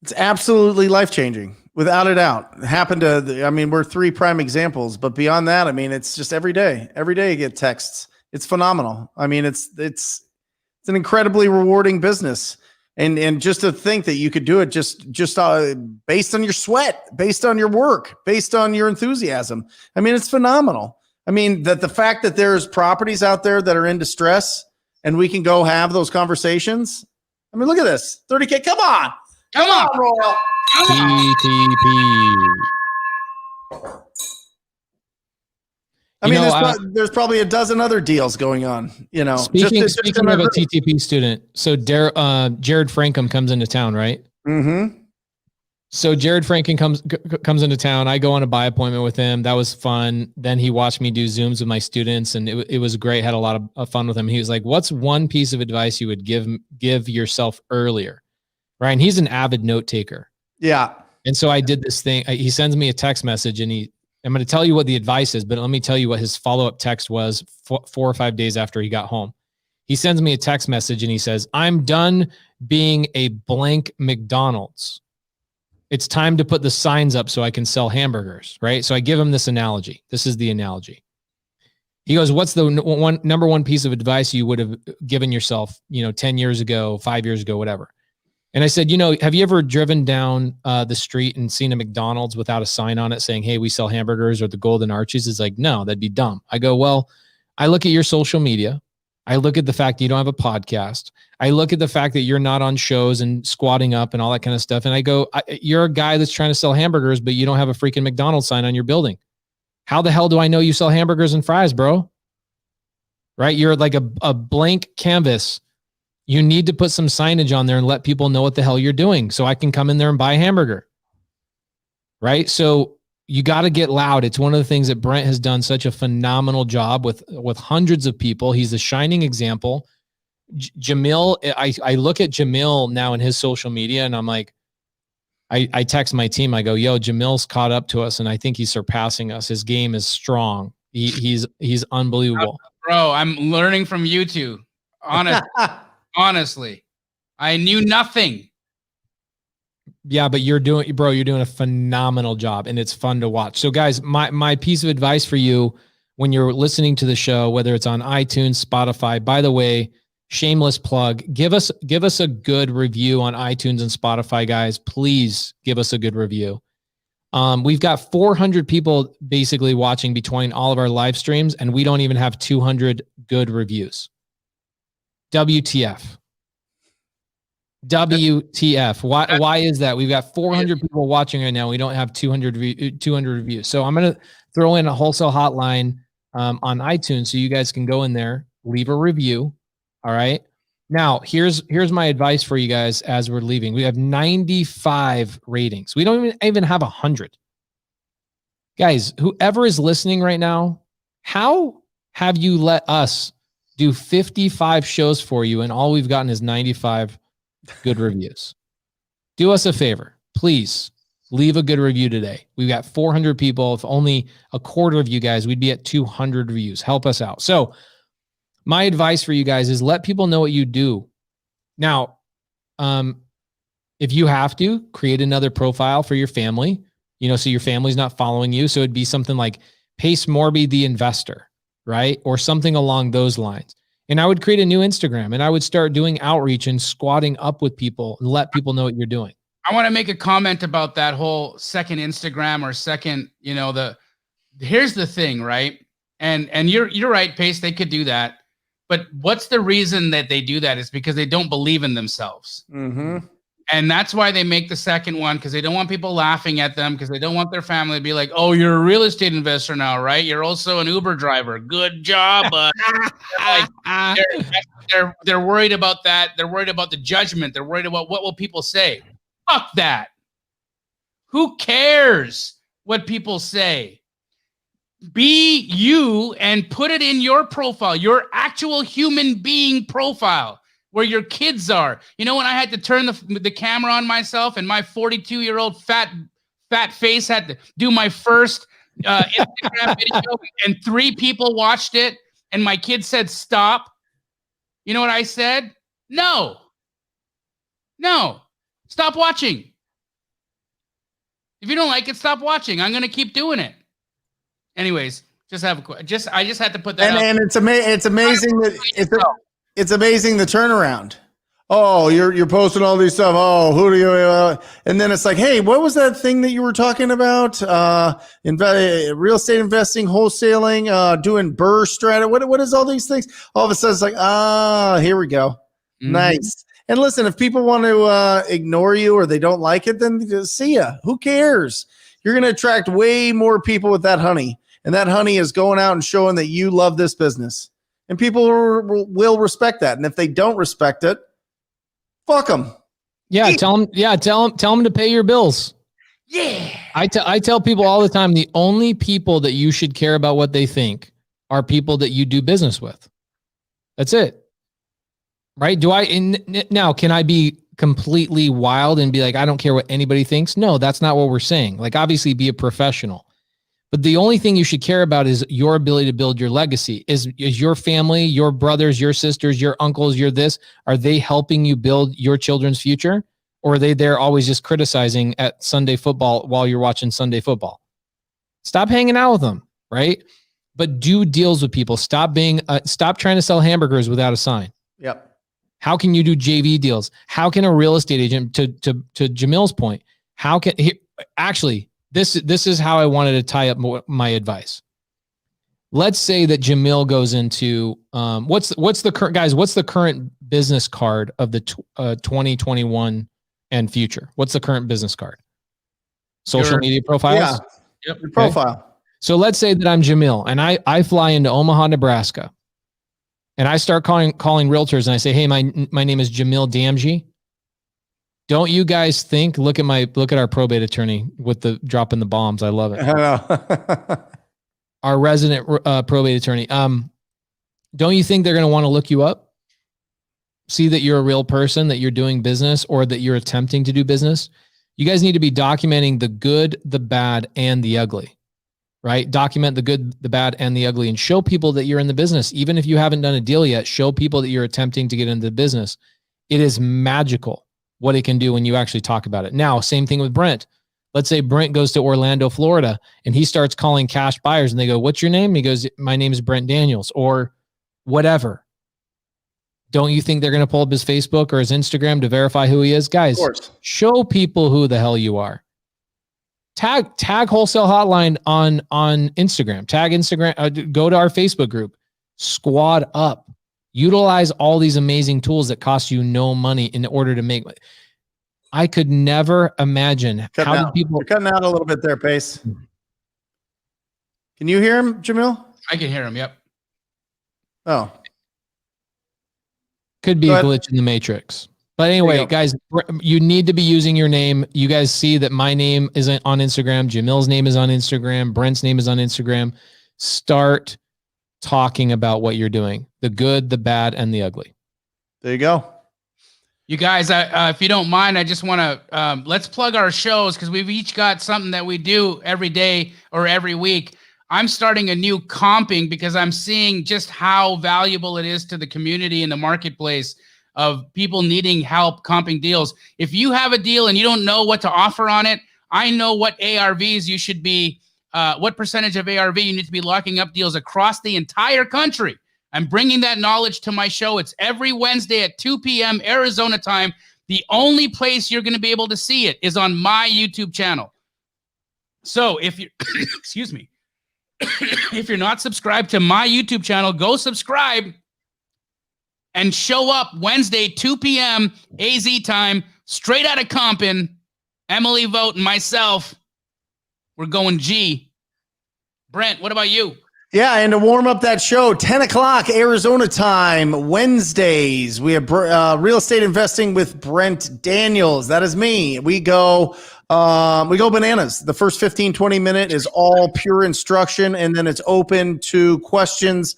It's absolutely life-changing, without a doubt. It happened to, I mean, we're 3 prime examples, but beyond that, I mean, it's just every day you get texts. It's phenomenal. I mean, it's an incredibly rewarding business. And just to think that you could do it just based on your sweat, based on your work, based on your enthusiasm. I mean, it's phenomenal. I mean, that the fact that there's properties out there that are in distress and we can go have those conversations. I mean, look at this, 30K. Come on, Royal. TTP. I mean, there's probably a dozen other deals going on, you know. Speaking of a TTP student, so Jared Frankham comes into town, right? Mm-hmm. So Jared Frankham comes into town. I go on a buy appointment with him. That was fun. Then he watched me do Zooms with my students, and it was great. Had a lot of fun with him. He was like, "What's one piece of advice you would give yourself earlier?" Right? And he's an avid note taker. Yeah. And so I did this thing. He sends me a text message, and I'm going to tell you what the advice is, but let me tell you what his follow-up text was 4 or 5 days after he got home. He sends me a text message and he says, "I'm done being a blank McDonald's. It's time to put the signs up so I can sell hamburgers," right? So I give him this analogy. This is the analogy. He goes, "What's the number one piece of advice you would have given yourself, 10 years ago, 5 years ago, whatever?" And I said, have you ever driven down the street and seen a McDonald's without a sign on it saying, "Hey, we sell hamburgers," or the Golden Arches? It's like, no, that'd be dumb. I go, well, I look at your social media. I look at the fact that you don't have a podcast. I look at the fact that you're not on shows and squatting up and all that kind of stuff. And I go, you're a guy that's trying to sell hamburgers, but you don't have a freaking McDonald's sign on your building. How the hell do I know you sell hamburgers and fries, bro? Right? You're like a blank canvas. You need to put some signage on there and let people know what the hell you're doing so I can come in there and buy a hamburger. Right? So you got to get loud. It's one of the things that Brent has done such a phenomenal job with hundreds of people. He's a shining example. Jamil, I look at Jamil now in his social media and I'm like, I text my team. I go, "Yo, Jamil's caught up to us and I think he's surpassing us. His game is strong. He's unbelievable." Bro, I'm learning from you two. Honestly, I knew nothing. Yeah, but you're doing a phenomenal job and it's fun to watch. So guys, my piece of advice for you when you're listening to the show, whether it's on iTunes, Spotify, by the way, shameless plug, give us a good review on iTunes and Spotify, guys. Please give us a good review. We've got 400 people basically watching between all of our live streams and we don't even have 200 good reviews. WTF. Why is that? We've got 400 people watching right now. We don't have 200 reviews. So I'm going to throw in a wholesale hotline on iTunes so you guys can go in there, leave a review. All right. Now, here's my advice for you guys as we're leaving. We have 95 ratings. We don't even have 100. Guys, whoever is listening right now, how have you let us do 55 shows for you and all we've gotten is 95 good reviews? Do us a favor, please leave a good review today. We've got 400 people. If only a quarter of you guys, we'd be at 200 reviews. Help us out. So my advice for you guys is let people know what you do. Now, if you have to, create another profile for your family, so your family's not following you. So it'd be something like Pace Morby the Investor, right? Or something along those lines. And I would create a new Instagram and I would start doing outreach and squatting up with people and let people know what you're doing. I want to make a comment about that whole second Instagram or second, here's the thing, right? And you're right, Pace, they could do that. But what's the reason that they do that is because they don't believe in themselves. Mm-hmm. And that's why they make the second one, because they don't want people laughing at them, because they don't want their family to be like, oh, you're a real estate investor now, right? You're also an Uber driver. Good job. They're worried about that. They're worried about the judgment. They're worried about what will people say. Fuck that. Who cares what people say? Be you and put it in your profile, your actual human being profile, where your kids are. You know, when I had to turn the camera on myself and my 42-year-old fat face had to do my first Instagram video and 3 people watched it and my kid said, stop. You know what I said? No, stop watching. If you don't like it, stop watching. I'm going to keep doing it. Anyways, I just had to put that out. And it's amazing that it's amazing the turnaround. Oh, you're posting all these stuff. Oh, who do you? And then it's like, hey, what was that thing that you were talking about? Real estate investing, wholesaling, doing BRRRR strategy. What is all these things? All of a sudden, it's like, here we go. Mm-hmm. Nice. And listen, if people want to ignore you or they don't like it, then just see ya. Who cares? You're going to attract way more people with that honey. And that honey is going out and showing that you love this business. And people will respect that. And if they don't respect it, fuck them. Yeah, tell them to pay your bills. Yeah. I tell people all the time, the only people that you should care about what they think are people that you do business with. That's it. Right? Now, can I be completely wild and be like, I don't care what anybody thinks? No, that's not what we're saying. Like, obviously be a professional. But the only thing you should care about is your ability to build your legacy. Is your family, your brothers, your sisters, your uncles, are they helping you build your children's future? Or are they there always just criticizing at Sunday football while you're watching Sunday football? Stop hanging out with them, right? But do deals with people. Stop trying to sell hamburgers without a sign. Yep. How can you do JV deals? How can a real estate agent, to Jamil's point, This is how I wanted to tie up my advice. Let's say that Jamil goes into what's the current business card of the 2021 and future? What's the current business card? Social media profiles? Yeah. Yep. Your profile. Okay. So let's say that I'm Jamil and I fly into Omaha, Nebraska, and I start calling realtors and I say, hey, my name is Jamil Damji. Don't you guys think? Look at our probate attorney with the dropping the bombs. I love it. I know. Our resident probate attorney. Don't you think they're going to want to look you up? See that you're a real person, that you're doing business, or that you're attempting to do business. You guys need to be documenting the good, the bad, and the ugly, right? Document the good, the bad, and the ugly, and show people that you're in the business. Even if you haven't done a deal yet, show people that you're attempting to get into the business. It is magical what it can do when you actually talk about it. Now, same thing with Brent. Let's say Brent goes to Orlando, Florida, and he starts calling cash buyers and they go, what's your name? He goes, my name is Brent Daniels, or whatever. Don't you think they're going to pull up his Facebook or his Instagram to verify who he is? Guys, show people who the hell you are. Tag Wholesale Hotline on Instagram. Tag Instagram. Go to our Facebook group. Squad up. Utilize all these amazing tools that cost you no money in order to make. I could never imagine how did people. You're cutting out a little bit there, Pace. Can you hear him, Jamil? I can hear him. Yep. Oh, could be a glitch in the matrix. But anyway, guys, you need to be using your name. You guys see that my name is on Instagram. Jamil's name is on Instagram. Brent's name is on Instagram. Start talking about what you're doing. The good, the bad, and the ugly. There you go. You guys, if you don't mind, I just want to, let's plug our shows because we've each got something that we do every day or every week. I'm starting a new comping because I'm seeing just how valuable it is to the community and the marketplace of people needing help comping deals. If you have a deal and you don't know what to offer on it, I know what ARVs you should be, what percentage of ARV you need to be locking up deals across the entire country. I'm bringing that knowledge to my show. It's every Wednesday at 2 p.m. Arizona time. The only place you're going to be able to see it is on my YouTube channel. So if you, excuse me, if you're not subscribed to my YouTube channel, go subscribe and show up Wednesday, 2 p.m. AZ time, straight out of Compton. Emily Vogt and myself, we're going G. Brent, what about you? Yeah, and to warm up that show, 10 o'clock Arizona time, Wednesdays. We have real estate investing with Brent Daniels. That is me. We go bananas. The first 15, 20 minute is all pure instruction, and then it's open to questions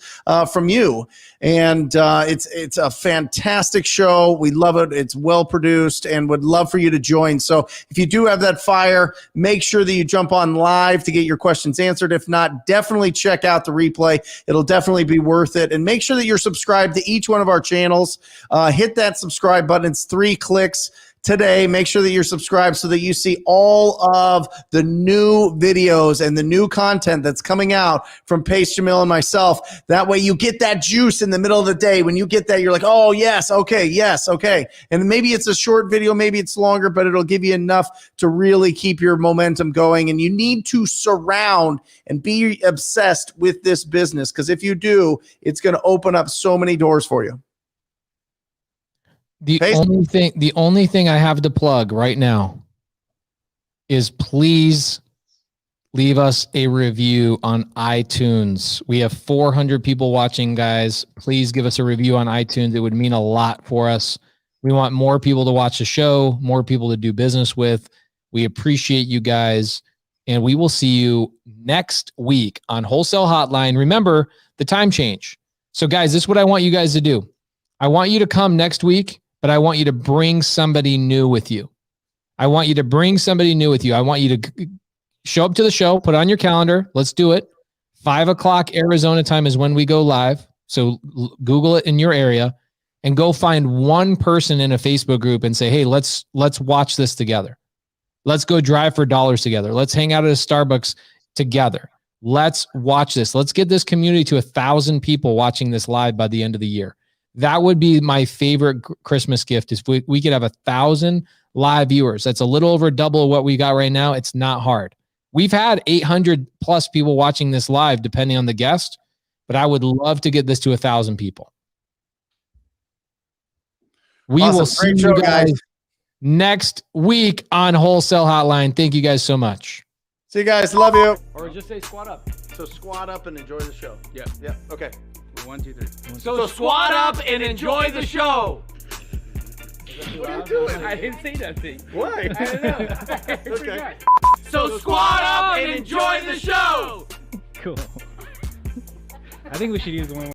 from you. And it's a fantastic show. We love it. It's well produced and would love for you to join. So if you do have that fire, make sure that you jump on live to get your questions answered. If not, definitely check out the replay. It'll definitely be worth it. And make sure that you're subscribed to each one of our channels. Hit that subscribe button. It's 3 clicks. Today, make sure that you're subscribed so that you see all of the new videos and the new content that's coming out from Pace Jamil and myself. That way you get that juice in the middle of the day. When you get that, you're like, oh, yes, okay. And maybe it's a short video, maybe it's longer, but it'll give you enough to really keep your momentum going. And you need to surround and be obsessed with this business, because if you do, it's going to open up so many doors for you. The only thing I have to plug right now is please leave us a review on iTunes. We have 400 people watching, guys. Please give us a review on iTunes. It would mean a lot for us. We want more people to watch the show, more people to do business with. We appreciate you guys, and we will see you next week on Wholesale Hotline. Remember the time change. So, guys, this is what I want you guys to do. I want you to come next week, but I want you to bring somebody new with you. I want you to show up to the show, put it on your calendar. Let's do it. 5 o'clock Arizona time is when we go live. So Google it in your area and go find one person in a Facebook group and say, hey, let's watch this together. Let's go drive for dollars together. Let's hang out at a Starbucks together. Let's watch this. Let's get this community to 1,000 people watching this live by the end of the year. That would be my favorite Christmas gift, is we could have 1,000 live viewers. That's a little over double what we got right now. It's not hard. We've had 800 plus people watching this live, depending on the guest, but I would love to get this to 1,000 people. We will see you guys next week on Wholesale Hotline. Thank you guys so much. See you guys. Love you. Or just say squat up. So squat up and enjoy the show. Yeah. Yeah. Okay. 1, 2, 3. So squat up and enjoy the show. What are you doing? I didn't say nothing. Why? I don't know. Okay. So squat up and enjoy the show. Cool. I think we should use the one.